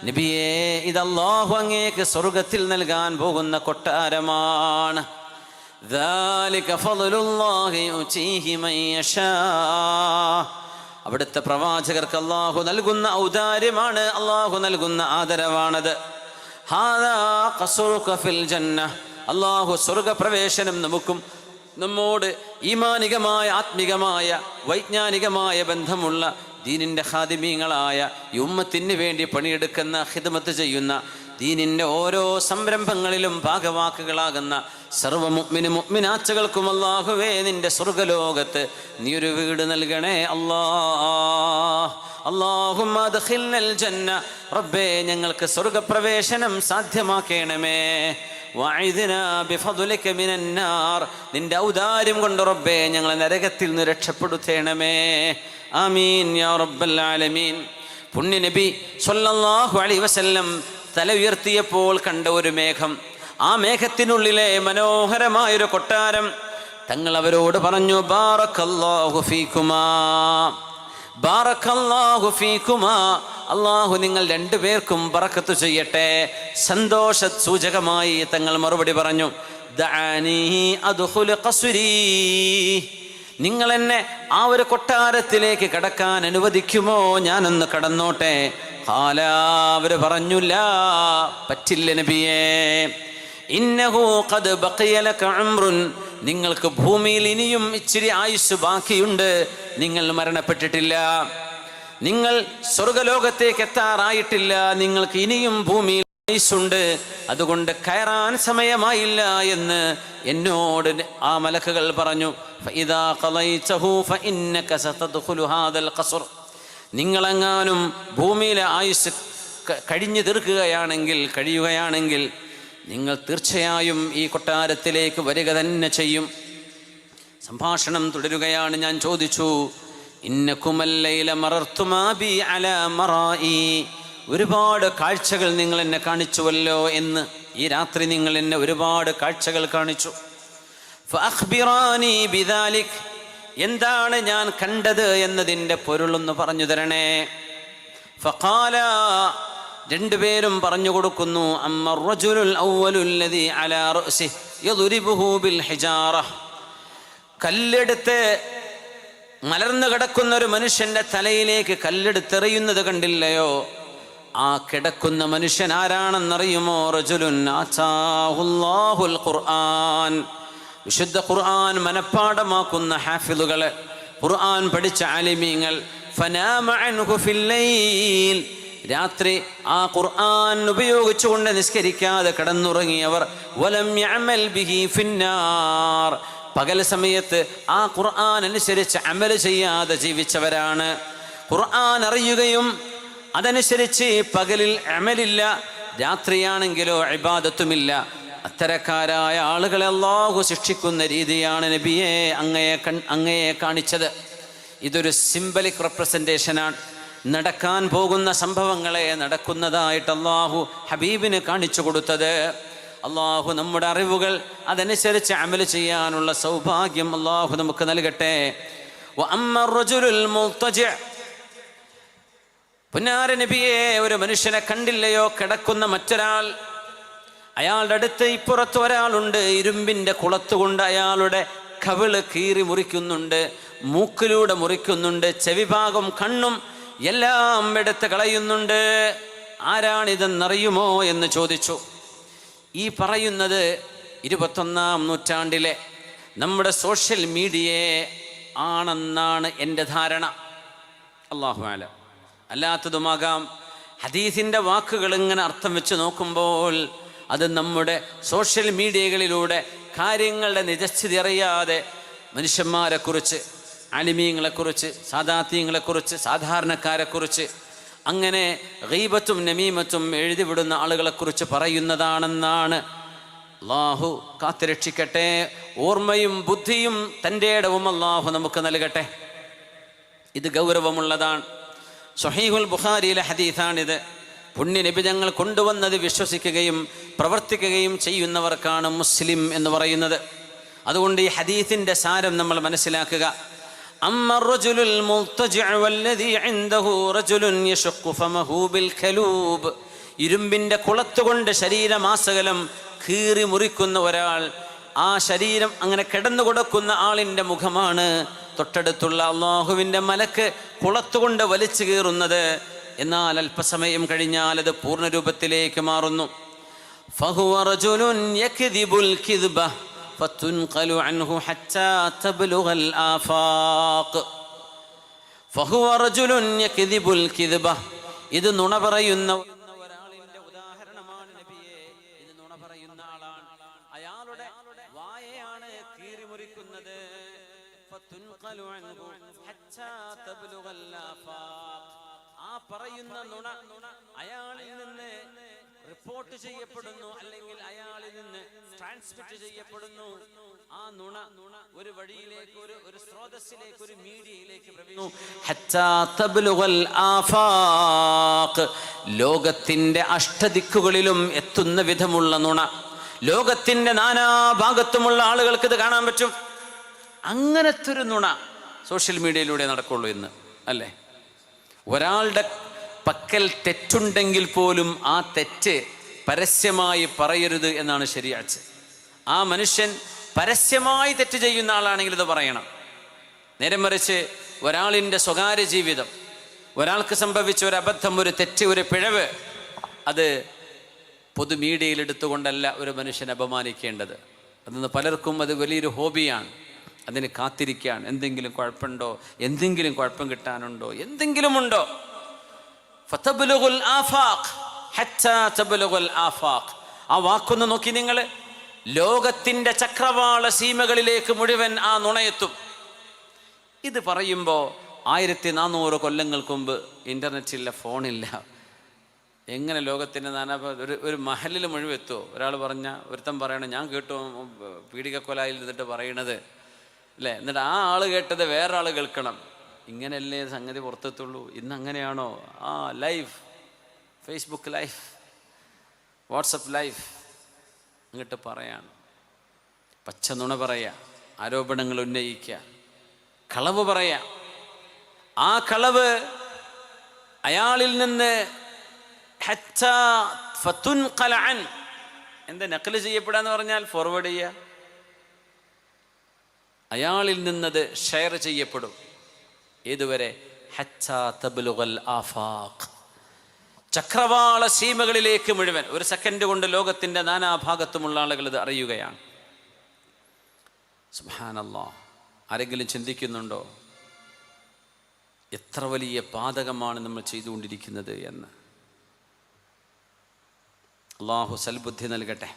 Speaker 1: നബിയേ, ഇത് അല്ലാഹു അങ്ങേക്ക് സ്വർഗത്തിൽ നൽകാൻ പോകുന്ന കൊട്ടാരമാണ്. ذلك فضل الله يؤتيه من يشاء, അവിടുത്തെ പ്രവാചകർക്ക് അല്ലാഹു നൽകുന്ന ഔദാര്യമാണ്, അല്ലാഹു നൽകുന്ന ആദരവാണത്. ഹാദാ ഖസ്റുക ഫിൽ ജന്ന, അല്ലാഹു സ്വർഗപ്രവേശനം നമ്മോട് ഈമാനികമായ, ആത്മികമായ, വൈജ്ഞാനികമായ ബന്ധമുള്ള ദീനിൻ്റെ ഖാദിമീങ്ങളായ ഈ ഉമ്മത്തിന് വേണ്ടി പണിയെടുക്കുന്ന, ഖിദ്മത്ത് ചെയ്യുന്ന, ദീനിൻ്റെ ഓരോ സംരംഭങ്ങളിലും ഭാഗവാക്കുകളാകുന്ന സർവ്വ മുഅ്മിനാത്തുകൾക്കും അല്ലാഹുവേ, നിന്റെ സ്വർഗ്ഗലോകത്ത് നീ ഒരു വീട് നൽകണേ അല്ലാഹുമ്മ അദ്ഖിൽനൽ ജന്ന, റബ്ബേ, ഞങ്ങൾക്ക് സ്വർഗ്ഗപ്രവേശനം സാധ്യമാക്കണമേ. വഅഇദ്നാ ബിഫദ്ലിക മിനൻ നാർ, നിന്റെ ഔദാര്യം കൊണ്ട് റബ്ബേ ഞങ്ങളെ നരകത്തിൽ നിന്ന് രക്ഷപ്പെടുത്തണമേ. ആമീൻ യാ റബ്ബൽ ആലമീൻ. പുണ്യ നബി സ്വല്ലല്ലാഹു അലൈഹി വസല്ലം തല ഉയർത്തിയപ്പോൾ കണ്ട ഒരു മേഘം, ആ മേഘത്തിനുള്ളിലെ മനോഹരമായൊരു കൊട്ടാരം. തങ്ങൾ അവരോട് പറഞ്ഞു, ബാറക്കല്ലാഹു ഫീകുമാ, ബാറക്കല്ലാഹു ഫീകുമാ, അള്ളാഹു നിങ്ങൾ രണ്ടുപേർക്കും ബറക്കത്ത് ചെയ്യട്ടെ. സന്തോഷ സൂചകമായി തങ്ങൾ മറുപടി പറഞ്ഞു, ദഅനി അദ്ഖുലു ഖസ്രി, നിങ്ങൾ എന്നെ ആ ഒരു കൊട്ടാരത്തിലേക്ക് കടക്കാൻ അനുവദിക്കുമോ? ഞാനൊന്ന് കടന്നോട്ടെ. ഖാല, അവര് പറഞ്ഞു, ലാ, പറ്റില്ല നബിയേ. ഇന്നഹു ഖദ് ബഖിയ ലക ഉംറുൻ, നിങ്ങൾക്ക് ഭൂമിയിൽ ഇനിയും ഇച്ചിരി ആയുസ് ബാക്കിയുണ്ട്, നിങ്ങൾ മരണപ്പെട്ടിട്ടില്ല, നിങ്ങൾ സ്വർഗലോകത്തേക്ക് എത്താറായിട്ടില്ല, നിങ്ങൾക്ക് ഇനിയും ഭൂമിയിൽ ആയുസ്സുണ്ട്, അതുകൊണ്ട് കയറാൻ സമയമായില്ല എന്ന് എന്നോട് ആ മലക്കുകൾ പറഞ്ഞു. ഫഇദാ ഖളൈതഹു ഫഇന്നക സതദ്ഖുലു ഹാദൽ ഖസ്ർ, നിങ്ങളെങ്ങാനും ഭൂമിയിലെ ആയുസ് കഴിഞ്ഞു കഴിയുകയാണെങ്കിൽ നിങ്ങൾ തീർച്ചയായും ഈ കൊട്ടാരത്തിലേക്ക് വരിക തന്നെ ചെയ്യും. സംഭാഷണം തുടരുകയാണ്. ഞാൻ ചോദിച്ചു, ഇന്നകുമല്ലൈല മറർതുമാ ബി അലാ മറായി, ഒരുപാട് കാഴ്ചകൾ നിങ്ങൾ എന്നെ കാണിച്ചുവല്ലോ എന്ന്. ഈ രാത്രി നിങ്ങൾ എന്നെ ഒരുപാട് കാഴ്ചകൾ കാണിച്ചു. ഫഅഖ്ബിറാനി ബിദാലിക്, എന്താണ് ഞാൻ കണ്ടത് എന്നതിൻ്റെ പൊരുളൊന്ന് പറഞ്ഞു തരണേ. ഫഖാല, രണ്ടുപേരും പറഞ്ഞു കൊടുക്കുന്നു, അമ്മർ റജുലുൽ അവ്വലുല്ലദീ അലാ റഅസിഹി യദ്രിബുഹു ബിൽ ഹിജാറ, കല്ലെടുത്ത് മലർന്നു കിടക്കുന്ന ഒരു മനുഷ്യന്റെ തലയിലേക്ക് കല്ലെടുത്തെറിയുന്നത് കണ്ടില്ലയോ? ആ കിടക്കുന്ന മനുഷ്യൻ ആരാണെന്നറിയുമോ? റജുലുൻ ആതാഹുല്ലാഹുൽ ഖുർആൻ, വിശുദ്ധ ഖുർആൻ മനഃപ്പാഠമാക്കുന്ന ഹാഫിളുകള്, ഖുർആൻ പഠിച്ച ആലിമീങ്ങൾ. ഫനാമ അൻഹു ഫിൽ ലൈൽ, രാത്രി ആ ഖുർആൻ ഉപയോഗിച്ചുകൊണ്ട് നിസ്കരിക്കാതെ കിടന്നുറങ്ങിയവർ. വലം യഅമൽ ബിഹി ഫിന്നാർ, പകൽ സമയത്ത് ആ ഖുർആൻ അനുസരിച്ച് അമൽ ചെയ്യാതെ ജീവിച്ചവരാണ്. ഖുർആൻ അറിയുകയും അതനുസരിച്ച് പകലിൽ അമലില്ല, രാത്രിയാണെങ്കിലോ ഇബാദത്തുമില്ല. അത്തരക്കാരായ ആളുകളെ അല്ലാഹു ശിക്ഷിക്കുന്ന രീതിയാണ് നബിയെ അങ്ങയെ കാണിച്ചത്. ഇതൊരു സിംബലിക് റെപ്രസെൻറ്റേഷനാണ്. നടക്കാൻ പോകുന്ന സംഭവങ്ങളെ നടക്കുന്നതായിട്ട് അല്ലാഹു ഹബീബിന് കാണിച്ചു കൊടുത്തത്. അല്ലാഹു നമ്മുടെ അറിവുകൾ അതനുസരിച്ച് അമൽ ചെയ്യാനുള്ള സൗഭാഗ്യം അല്ലാഹു നമുക്ക് നൽകട്ടെ. വഅമ്മർ റജുലുൽ മുൽതജി, പുന്നാര നബിയെ, ഒരു മനുഷ്യനെ കണ്ടില്ലയോ കിടക്കുന്ന മറ്റൊരാൾ? അയാളുടെ അടുത്ത് ഇപ്പുറത്ത് ഒരാളുണ്ട്, ഇരുമ്പിൻ്റെ കുളത്തുകൊണ്ട് അയാളുടെ കവിള് കീറി മുറിക്കുന്നുണ്ട്, മൂക്കിലൂടെ മുറിക്കുന്നുണ്ട്, ചെവിഭാഗം കണ്ണും എല്ലാം എടുത്ത് കളയുന്നുണ്ട്. ആരാണിതെന്നറിയുമോ എന്ന് ചോദിച്ചു. ഈ പറയുന്നത് 21-ാം നൂറ്റാണ്ടിലെ നമ്മുടെ സോഷ്യൽ മീഡിയയെ ആണെന്നാണ് എൻ്റെ ധാരണ. അല്ലാഹു അലം, അല്ലാത്തതുമാകാം. ഹദീസിൻ്റെ വാക്കുകൾ ഇങ്ങനെ അർത്ഥം വെച്ച് നോക്കുമ്പോൾ അത് നമ്മുടെ സോഷ്യൽ മീഡിയകളിലൂടെ കാര്യങ്ങളുടെ നിജസ്ഥിതി അറിയാതെ മനുഷ്യന്മാരെക്കുറിച്ച്, ആലിമീങ്ങളെക്കുറിച്ച്, സാദാത്യങ്ങളെക്കുറിച്ച്, സാധാരണക്കാരെക്കുറിച്ച് അങ്ങനെ ഗീബത്തും നമീമത്തും എഴുതിവിടുന്ന ആളുകളെക്കുറിച്ച് പറയുന്നതാണെന്നാണ്. അല്ലാഹു കാത്തുരക്ഷിക്കട്ടെ. ഓർമ്മയും ബുദ്ധിയും തൻ്റെ ഇടവും അല്ലാഹു നമുക്ക് നൽകട്ടെ. ഇത് ഗൗരവമുള്ളതാണ്. സ്വഹീഹുൽ ബുഖാരിയിലെ ഹദീസാണിത്. പുണ്യ നബി ഞങ്ങൾ കൊണ്ടുവന്നത് വിശ്വസിക്കുകയും പ്രവർത്തിക്കുകയും ചെയ്യുന്നവർക്കാണ് മുസ്ലിം എന്ന് പറയുന്നത്. അതുകൊണ്ട് ഈ ഹദീസിൻ്റെ സാരം നമ്മൾ മനസ്സിലാക്കുക. അമ്മർ റജുലുൽ മുൽതജിഉ വല്ലദീ ഇൻദഹു റജുലുൻ യശഖു ഫമഹു ബിൽ ഖലൂബ്, ഇരുമ്പിൻ്റെ കുളത്തുകൊണ്ട് ശരീരമാസകലം കീറി മുറിക്കുന്ന ഒരാൾ, ആ ശരീരം അങ്ങനെ കിടന്നു കൊടുക്കുന്ന ആളിൻ്റെ മുഖമാണ് തൊട്ടടുത്തുള്ള അള്ളാഹുവിൻ്റെ മലക്ക് കുളത്തുകൊണ്ട് വലിച്ചു കീറുന്നത്. എന്നാൽ അല്പസമയം കഴിഞ്ഞാൽ അത് പൂർണ്ണരൂപത്തിലേക്ക് മാറുന്നു. ഫഹുവ റജുലുൻ യക്ദിബുൽ കിദ്ബ ഫതുൻഖലു അൻഹു ഹത്താ തബ്ലുഗൽ ആഫാഖ്. ഫഹുവ റജുലുൻ യക്ദിബുൽ കിദ്ബ, ഇത് നുണ പറയുന്ന ഒരാളിന്റെ ഉദാഹരണമാണ് നബിയെ. ഇത് നുണ പറയുന്ന ആളാണ്, അയാളുടെ വായയാണ് കീറി മുറിക്കുന്നത്. ഫതുൻഖലു അൻഹു ഹത്താ തബ്ലുഗൽ ആഫാഖ്, ആ പറയുന്ന നുണ അയാളിൽ നിന്ന് റിപ്പോർട്ട് ചെയ്യപ്പെടുന്നു, അല്ലെങ്കിൽ അയാളിൽ നിന്ന് ട്രാൻസ്മിറ്റ് ചെയ്യപ്പെടുന്നു. ആ നുണ ഒരു വഴിയിലേക്ക്, ഒരു സ്രോതസ്സിലേക്ക്, ഒരു മീഡിയയിലേക്ക് ലോകത്തിന്റെ അഷ്ടദിക്കുകളിലും എത്തുന്ന വിധമുള്ള നുണ. ലോകത്തിന്റെ നാനാഭാഗത്തുമുള്ള ആളുകൾക്ക് ഇത് കാണാൻ പറ്റും. അങ്ങനത്തെ ഒരു നുണ സോഷ്യൽ മീഡിയയിലൂടെ നടക്കുള്ളൂ ഇന്ന്, അല്ലേ? ഒരാളുടെ പക്കൽ തെറ്റുണ്ടെങ്കിൽ പോലും ആ തെറ്റ് പരസ്യമായി പറയരുത് എന്നാണ് ശരീഅത്ത്. ആ മനുഷ്യൻ പരസ്യമായി തെറ്റ് ചെയ്യുന്ന ആളാണെങ്കിൽ ഇത് പറയണം. നേരെ മറിച്ച് ഒരാളിൻ്റെ സ്വകാര്യ ജീവിതം, ഒരാൾക്ക് സംഭവിച്ച ഒരു അബദ്ധം, ഒരു തെറ്റ്, ഒരു പിഴവ്, അത് പൊതുമീഡിയയിൽ എടുത്തുകൊണ്ടല്ല ഒരു മനുഷ്യൻ അപമാനിക്കേണ്ടത്. അതൊന്ന് പലർക്കും അത് വലിയൊരു ഹോബിയാണ്. അതിന് കാത്തിരിക്കുകയാണ്. എന്തെങ്കിലും കുഴപ്പമുണ്ടോ, എന്തെങ്കിലും കുഴപ്പം കിട്ടാനുണ്ടോ, എന്തെങ്കിലും ഉണ്ടോ. ഫതബ്ലുഗുൽ ആഫാഖ് ഹത്താ തബ്ലുഗുൽ ആഫാഖ്. ആ വാക്കൊന്ന് നോക്കി നിങ്ങൾ. ലോകത്തിൻ്റെ ചക്രവാള സീമകളിലേക്ക് മുഴുവൻ ആ നുണയെത്തും. ഇത് പറയുമ്പോൾ 1400 കൊല്ലങ്ങൾക്ക് മുമ്പ് ഇൻ്റർനെറ്റില്ല, ഫോണില്ല. എങ്ങനെ ലോകത്തിൻ്റെ ഒരു മഹലിൽ മുഴുവൻ എത്തുമോ? ഒരാൾ ഒരുത്തൻ പറയണം, ഞാൻ കേട്ടു പീഡികക്കൊലായിൽ ഇരുന്നിട്ട് പറയണത്, അല്ലേ? എന്നിട്ട് ആ ആൾ കേട്ടത് വേറെ ആൾ കേൾക്കണം. ഇങ്ങനെയല്ലേ സംഗതി പുറത്തെത്തുള്ളൂ. ഇന്ന് അങ്ങനെയാണോ? Life, Facebook life, WhatsApp life, അങ്ങോട്ട് പറയാണ്. പച്ച നുണ പറയുക, ആരോപണങ്ങൾ ഉന്നയിക്കുക, കളവ് പറയുക. ആ കളവ് അയാളിൽ നിന്ന് എന്താ നഖല് ചെയ്യപ്പെടാന്ന് പറഞ്ഞാൽ ഫോർവേഡ് ചെയ്യുക. അയാളിൽ നിന്നത് ഷെയർ ചെയ്യപ്പെടും. ഏതുവരെ? ഹത്താ തബ്ലുഗൽ ആഫാഖ്. ചക്രവാള സീമകളിലേക്ക് മുഴുവൻ ഒരു സെക്കൻഡ് കൊണ്ട് ലോകത്തിൻ്റെ നാനാഭാഗത്തുമുള്ള ആളുകൾ ഇത് അറിയുകയാണ്. സുബ്ഹാനല്ലാഹ്. ആരെങ്കിലും ചിന്തിക്കുന്നുണ്ടോ എത്ര വലിയ പാതകമാണ് നമ്മൾ ചെയ്തുകൊണ്ടിരിക്കുന്നത് എന്ന്? അള്ളാഹു സൽബുദ്ധി നൽകട്ടെ.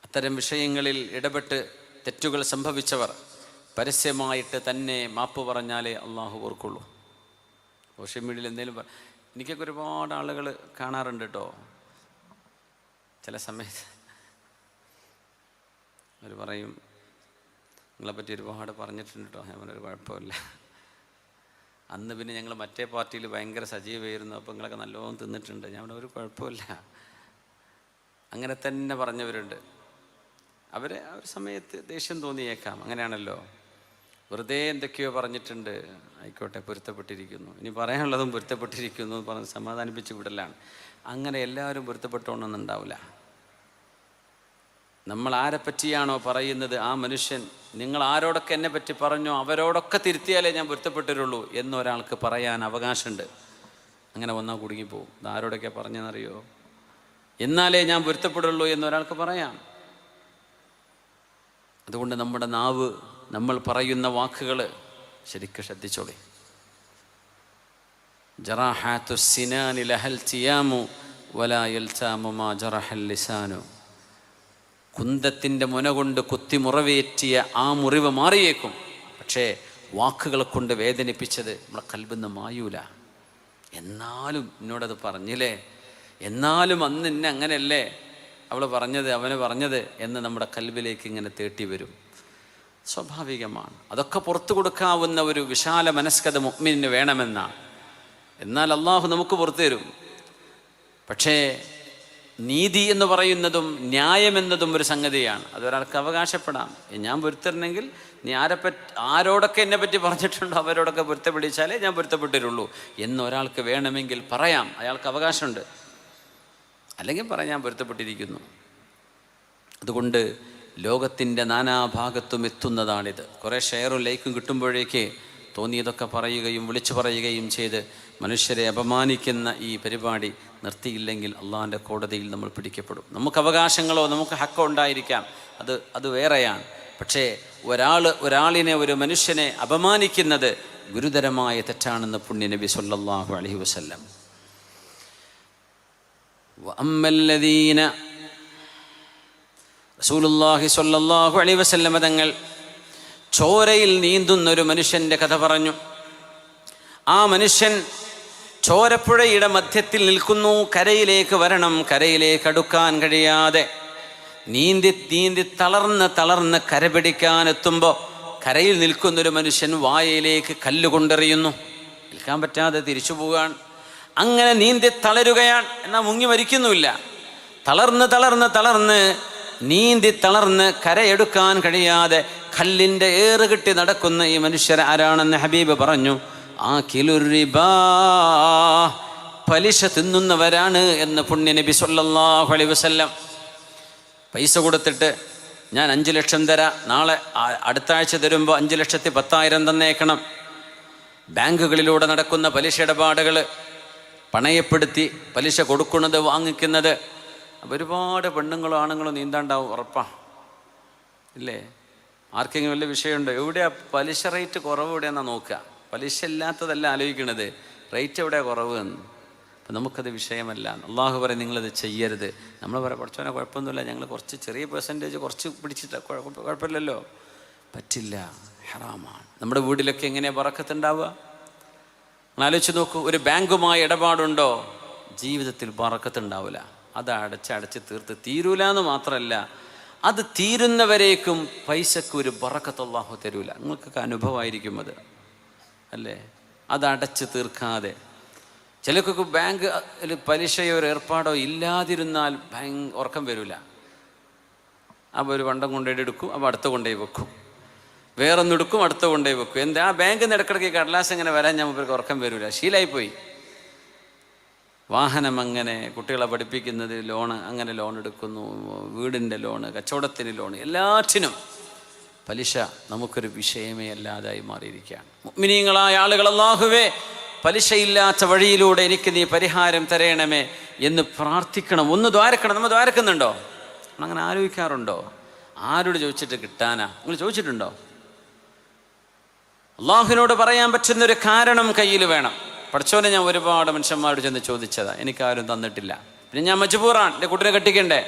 Speaker 1: അത്തരം വിഷയങ്ങളിൽ ഇടപെട്ട് തെറ്റുകൾ സംഭവിച്ചവർ പരസ്യമായിട്ട് തന്നെ മാപ്പ് പറഞ്ഞാലേ അള്ളാഹു ഓർക്കുള്ളൂ. സോഷ്യൽ മീഡിയയിൽ എന്തെങ്കിലും എനിക്കൊക്കെ ഒരുപാട് ആളുകൾ കാണാറുണ്ട് കേട്ടോ. ചില സമയത്ത് അവർ പറയും, നിങ്ങളെപ്പറ്റി ഒരുപാട് പറഞ്ഞിട്ടുണ്ട് കേട്ടോ. ഞാൻ പറഞ്ഞൊരു കുഴപ്പമില്ല, അന്ന് പിന്നെ ഞങ്ങൾ മറ്റേ പാർട്ടിയിൽ ഭയങ്കര സജീവമായിരുന്നു, അപ്പോൾ നിങ്ങളൊക്കെ നല്ലോണം തിന്നിട്ടുണ്ട്. ഞാൻ പറഞ്ഞ ഒരു കുഴപ്പമില്ല. അങ്ങനെ തന്നെ പറഞ്ഞവരുണ്ട്. അവർ ആ ഒരു സമയത്ത് ദേഷ്യം തോന്നിയേക്കാം, അങ്ങനെയാണല്ലോ. വെറുതെ എന്തൊക്കെയോ പറഞ്ഞിട്ടുണ്ട്, ആയിക്കോട്ടെ, പൊരുത്തപ്പെട്ടിരിക്കുന്നു, ഇനി പറയാനുള്ളതും പൊരുത്തപ്പെട്ടിരിക്കുന്നു എന്ന് പറഞ്ഞ് സമാധാനിപ്പിച്ച് വിടലാണ്. അങ്ങനെ എല്ലാവരും പൊരുത്തപ്പെട്ടോണമെന്നുണ്ടാവില്ല. നമ്മൾ ആരെപ്പറ്റിയാണോ പറയുന്നത് ആ മനുഷ്യൻ, നിങ്ങൾ ആരോടൊക്കെ എന്നെ പറ്റി പറഞ്ഞോ അവരോടൊക്കെ തിരുത്തിയാലേ ഞാൻ പൊരുത്തപ്പെട്ടിരുള്ളൂ എന്നൊരാൾക്ക് പറയാൻ അവകാശമുണ്ട്. അങ്ങനെ വന്നാൽ കുടുങ്ങിപ്പോവും. ഇത് ആരോടൊക്കെ പറഞ്ഞെന്നറിയോ, എന്നാലേ ഞാൻ പൊരുത്തപ്പെടുള്ളൂ എന്നൊരാൾക്ക് പറയാം. അതുകൊണ്ട് നമ്മുടെ നാവ്, നമ്മൾ പറയുന്ന വാക്കുകൾ ശരിക്കും ശ്രദ്ധിച്ചോളി. ജറാഹാത്തു സിനാനി ലഹൽ തിയാമു വലാ യൽതാമു മാ ജറഹൽ ലിസാനു. കുന്തത്തിൻ്റെ മുന കൊണ്ട് കുത്തി മുറിവേറ്റിയ ആ മുറിവ് മാറിയേക്കും, പക്ഷേ വാക്കുകളെ കൊണ്ട് വേദനിപ്പിച്ചത് നമ്മളെ കൽബിന്ന് മായൂല. എന്നാലും എന്നോടത് പറഞ്ഞില്ലേ, എന്നാലും അന്ന് എന്നെ അങ്ങനെയല്ലേ അവൾ പറഞ്ഞത്, അവന് പറഞ്ഞത് എന്ന് നമ്മുടെ കൽബിലേക്ക് ഇങ്ങനെ തേട്ടി വരും. സ്വാഭാവികമാണ്. അതൊക്കെ പുറത്തു കൊടുക്കാവുന്ന ഒരു വിശാല മനസ്കത മുഅ്മിനിന് വേണമെന്നാണ്. എന്നാൽ അള്ളാഹു നമുക്ക് പുറത്തു തരും. പക്ഷേ നീതി എന്ന് പറയുന്നതും ന്യായമെന്നതും ഒരു സംഗതിയാണ്. അതൊരാൾക്ക് അവകാശപ്പെടാം. ഞാൻ പൊരുത്തരണമെങ്കിൽ നീ ആരോടൊക്കെ എന്നെ പറ്റി പറഞ്ഞിട്ടുണ്ടോ അവരോടൊക്കെ പൊരുത്തപ്പെടിച്ചാലേ ഞാൻ പൊരുത്തപ്പെട്ടിരുള്ളൂ എന്നൊരാൾക്ക് വേണമെങ്കിൽ പറയാം. അയാൾക്ക് അവകാശമുണ്ട്. അല്ലെങ്കിൽ പറയാൻ ഞാൻ പൊരുത്തപ്പെട്ടിരിക്കുന്നു. അതുകൊണ്ട് ലോകത്തിൻ്റെ നാനാഭാഗത്തും എത്തുന്നതാണിത്. കുറേ ഷെയറും ലൈക്കും കിട്ടുമ്പോഴേക്ക് തോന്നിയതൊക്കെ പറയുകയും വിളിച്ചു പറയുകയും ചെയ്ത് മനുഷ്യരെ അപമാനിക്കുന്ന ഈ പരിപാടി നിർത്തിയില്ലെങ്കിൽ അള്ളാഹിൻ്റെ കോടതിയിൽ നമ്മൾ പിടിക്കപ്പെടും. നമുക്ക് അവകാശങ്ങളോ നമുക്ക് ഹക്കോ ഉണ്ടായിരിക്കാം, അത് വേറെയാണ്. പക്ഷേ ഒരാളിനെ, ഒരു മനുഷ്യനെ അപമാനിക്കുന്നത് ഗുരുതരമായ തെറ്റാണെന്ന് പുണ്യ നബി സല്ലല്ലാഹു അലൈഹി വസല്ലം. വഅമ്മല്ലദീന റസൂലുള്ളാഹി സ്വല്ലല്ലാഹു അലൈഹി വസല്ലം തങ്ങൾ ചോരയിൽ നീന്തുന്ന ഒരു മനുഷ്യൻ്റെ കഥ പറഞ്ഞു. ആ മനുഷ്യൻ ചോരപ്പുഴയുടെ മധ്യത്തിൽ നിൽക്കുന്നു. കരയിലേക്ക് വരണം, കരയിലേക്ക് അടുക്കാൻ കഴിയാതെ നീന്തി നീന്തി തളർന്ന് കര പിടിക്കാനെത്തുമ്പോൾ കരയിൽ നിൽക്കുന്നൊരു മനുഷ്യൻ വായയിലേക്ക് കല്ലുകൊണ്ടെറിയുന്നു. നിൽക്കാൻ പറ്റാതെ തിരിച്ചു പോവുകയാണ്. അങ്ങനെ നീന്തി തളരുകയാണ്. എന്നാൽ മുങ്ങി മരിക്കുന്നുമില്ല. തളർന്ന് നീന്തി കരയെടുക്കാൻ കഴിയാതെ കല്ലിൻ്റെ ഏറ് കെട്ടി നടക്കുന്ന ഈ മനുഷ്യർ ആരാണെന്ന് ഹബീബ് പറഞ്ഞു, ആകിലുർ റിബാ, പലിശ തിന്നുന്നവരാണ് എന്ന് പുണ്യ നബി സല്ലല്ലാഹു അലൈഹി വസല്ലം. പൈസ കൊടുത്തിട്ട് ഞാൻ 5 ലക്ഷം തരാം, നാളെ അടുത്ത ആഴ്ച തരുമ്പോൾ 5,10,000 തന്നേക്കണം. ബാങ്കുകളിലൂടെ നടക്കുന്ന പലിശ ഇടപാടുകൾ, പണയപ്പെടുത്തി പലിശ കൊടുക്കുന്നത് വാങ്ങിക്കുന്നത്. അപ്പോൾ ഒരുപാട് പെണ്ണുങ്ങളും ആണുങ്ങളും നീന്താണ്ടാവും, ഉറപ്പാണ് ഇല്ലേ? ആർക്കെങ്കിലും വല്ല വിഷയമുണ്ടോ? എവിടെയാണ് പലിശ റേറ്റ് കുറവ്? എവിടെയാണെന്നാണ് നോക്കുക. പലിശ ഇല്ലാത്തതല്ല ആലോചിക്കണത്, റേറ്റ് എവിടെയാണ് കുറവ് എന്ന്. അപ്പം നമുക്കത് വിഷയമല്ല. അള്ളാഹു പറയും നിങ്ങളത് ചെയ്യരുത്. നമ്മൾ പറയാം പഠിച്ചവനെ കുഴപ്പമൊന്നുമില്ല, ഞങ്ങൾ കുറച്ച് ചെറിയ പെർസെൻറ്റേജ് കുറച്ച് പിടിച്ചിട്ട് കുഴപ്പമില്ലല്ലോ. പറ്റില്ല, ഹറാമാണ്. നമ്മുടെ വീട്ടിലൊക്കെ എങ്ങനെയാണ് ബറക്കത്തുണ്ടാവുക? ആലോചിച്ച് നോക്കൂ. ഒരു ബാങ്കുമായി ഇടപാടുണ്ടോ, ജീവിതത്തിൽ ബറക്കത്തുണ്ടാവില്ല. അത് അടച്ച് തീരൂല എന്ന് മാത്രമല്ല, അത് തീരുന്നവരേക്കും പൈസക്ക് ഒരു ബറക്കത്ത് അല്ലാഹു തരൂല. നിങ്ങൾക്കൊക്കെ അനുഭവമായിരിക്കും അത്, അല്ലേ? അത് അടച്ച് തീർക്കാതെ ചിലർക്കൊക്കെ ബാങ്ക് പലിശയോ ഒരു ഏർപ്പാടോ ഇല്ലാതിരുന്നാൽ ഉറക്കം വരില്ല. അപ്പോൾ ഒരു പണ്ടം കൊണ്ടുപോയി എടുക്കും, അപ്പോൾ അടുത്ത കൊണ്ടുപോയി വെക്കും, വേറൊന്നെടുക്കും, അടുത്ത കൊണ്ടുപോയി വെക്കും. എന്താ ആ ബാങ്കിൽ നിന്ന് ഇടക്കിടയ്ക്ക് കടലാസ് ഇങ്ങനെ വരാൻ നമുക്ക് ഉറക്കം വരില്ല, ശീലമായിപ്പോയി. വാഹനം അങ്ങനെ, കുട്ടികളെ പഠിപ്പിക്കുന്നത് ലോണ്, അങ്ങനെ ലോൺ എടുക്കുന്നു, വീടിൻ്റെ ലോണ്, കച്ചവടത്തിന് ലോണ്, എല്ലാറ്റിനും പലിശ നമുക്കൊരു വിഷയമേ അല്ലാതായി മാറിയിരിക്കുകയാണ്. മുഅ്മിനീങ്ങളായ ആളുകൾ, അല്ലാഹുവേ പലിശയില്ലാത്ത വഴിയിലൂടെ എനിക്ക് നീ പരിഹാരം തരയണമേ എന്ന് പ്രാർത്ഥിക്കണം. ഒന്ന് ദ്വാരക്കണം. നമ്മൾ ദ്വാരക്കുന്നുണ്ടോ? അങ്ങനെ ആലോചിക്കാറുണ്ടോ? ആരോട് ചോദിച്ചിട്ട് കിട്ടാനാ? നിങ്ങൾ ചോദിച്ചിട്ടുണ്ടോ? അള്ളാഹുവിനോട് പറയാൻ പറ്റുന്നൊരു കാരണം കയ്യിൽ വേണം. പഠിച്ചോനെ, ഞാൻ ഒരുപാട് മനുഷ്യന്മാരോട് ചെന്ന് ചോദിച്ചതാ, എനിക്കാരും തന്നിട്ടില്ല. പിന്നെ ഞാൻ മജ്ബൂറാണ്, എൻ്റെ കുട്ടിനെ കെട്ടിക്കണ്ടേ,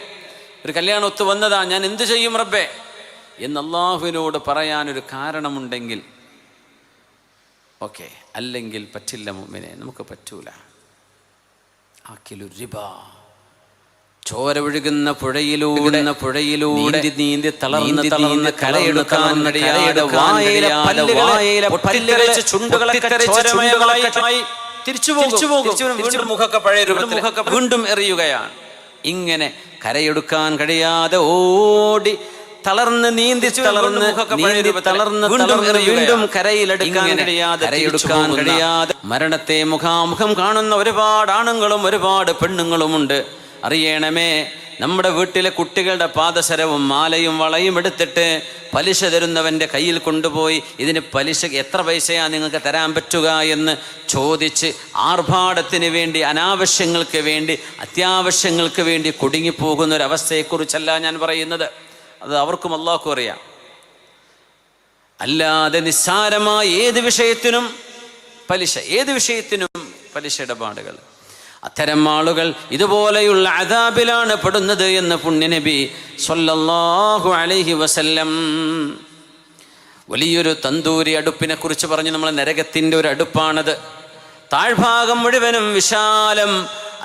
Speaker 1: ഒരു കല്യാണം ഒത്തു വന്നതാ, ഞാൻ എന്ത് ചെയ്യും റബ്ബേ എന്ന് അള്ളാഹുവിനോട് പറയാനൊരു കാരണമുണ്ടെങ്കിൽ ഓക്കെ. അല്ലെങ്കിൽ പറ്റില്ല മുഅ്മിനെ, നമുക്ക് പറ്റൂല. ആകിലുർ റിബാ, ചോര ഒഴുകുന്ന പുഴയിലൂടെ നീന്തി തളർന്ന് കരയെടുക്കാൻ കഴിയാതെ തിരിച്ചു പോകും. മുഖമൊക്കെ പഴയ രൂപത്തിൽ വീണ്ടും എറിയുകയാണ്. ഇങ്ങനെ കരയെടുക്കാൻ കഴിയാതെ ഓടി തളർന്ന് വീണ്ടും കരയിലെടുക്കാൻ കഴിയാതെ മരണത്തെ മുഖാമുഖം കാണുന്ന ഒരുപാട് ആണുങ്ങളും ഒരുപാട് പെണ്ണുങ്ങളുമുണ്ട്. അറിയണമേ, നമ്മുടെ വീട്ടിലെ കുട്ടികളുടെ പാദസരവും മാലയും വളയും എടുത്തിട്ട് പലിശ തരുന്നവൻ്റെ കയ്യിൽ കൊണ്ടുപോയി ഇതിന് പലിശ എത്ര പൈസയാണ് നിങ്ങൾക്ക് തരാൻ പറ്റുക എന്ന് ചോദിച്ച് ആർഭാടത്തിന് വേണ്ടി, അനാവശ്യങ്ങൾക്ക് വേണ്ടി, അത്യാവശ്യങ്ങൾക്ക് വേണ്ടി കുടുങ്ങിപ്പോകുന്നൊരവസ്ഥയെക്കുറിച്ചല്ല ഞാൻ പറയുന്നത്. അത് അവർക്കും അല്ലാഹുക്കും അറിയാം. അല്ലാതെ നിസ്സാരമായ ഏത് വിഷയത്തിനും പലിശ ഇടപാടുകൾ, അത്തരം ആളുകൾ ഇതുപോലെയുള്ള അദാബിലാണ് പെടുന്നത് എന്ന് പുണ്യനബി സ്വല്ലല്ലാഹു അലൈഹി വസല്ലം. വലിയൊരു തന്തൂരി അടുപ്പിനെ കുറിച്ച് പറഞ്ഞു. നമ്മൾ നരകത്തിൻ്റെ ഒരു അടുപ്പാണത്. താഴ്ഭാഗം മുഴുവനും വിശാലം,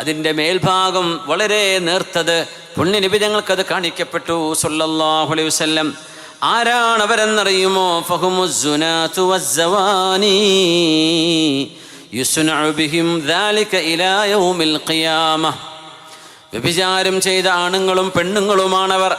Speaker 1: അതിൻ്റെ മേൽഭാഗം വളരെ നേർത്തത്. പുണ്യനബി ഞങ്ങൾക്കത് കാണിക്കപ്പെട്ടു സ്വല്ലല്ലാഹു അലൈഹി വസല്ലം. ആരാണവരെന്നറിയുമോ? ഫഹുമുസ്സുനാതു വസ്സവാനി യുസ്നഉ ബിഹിം ദാലിക ഇലാ യൗമിൽ ഖിയാമ. വ്യഭിചാരം ചെയ്ത ആണുങ്ങളും പെണ്ണുങ്ങളുമാണവർ.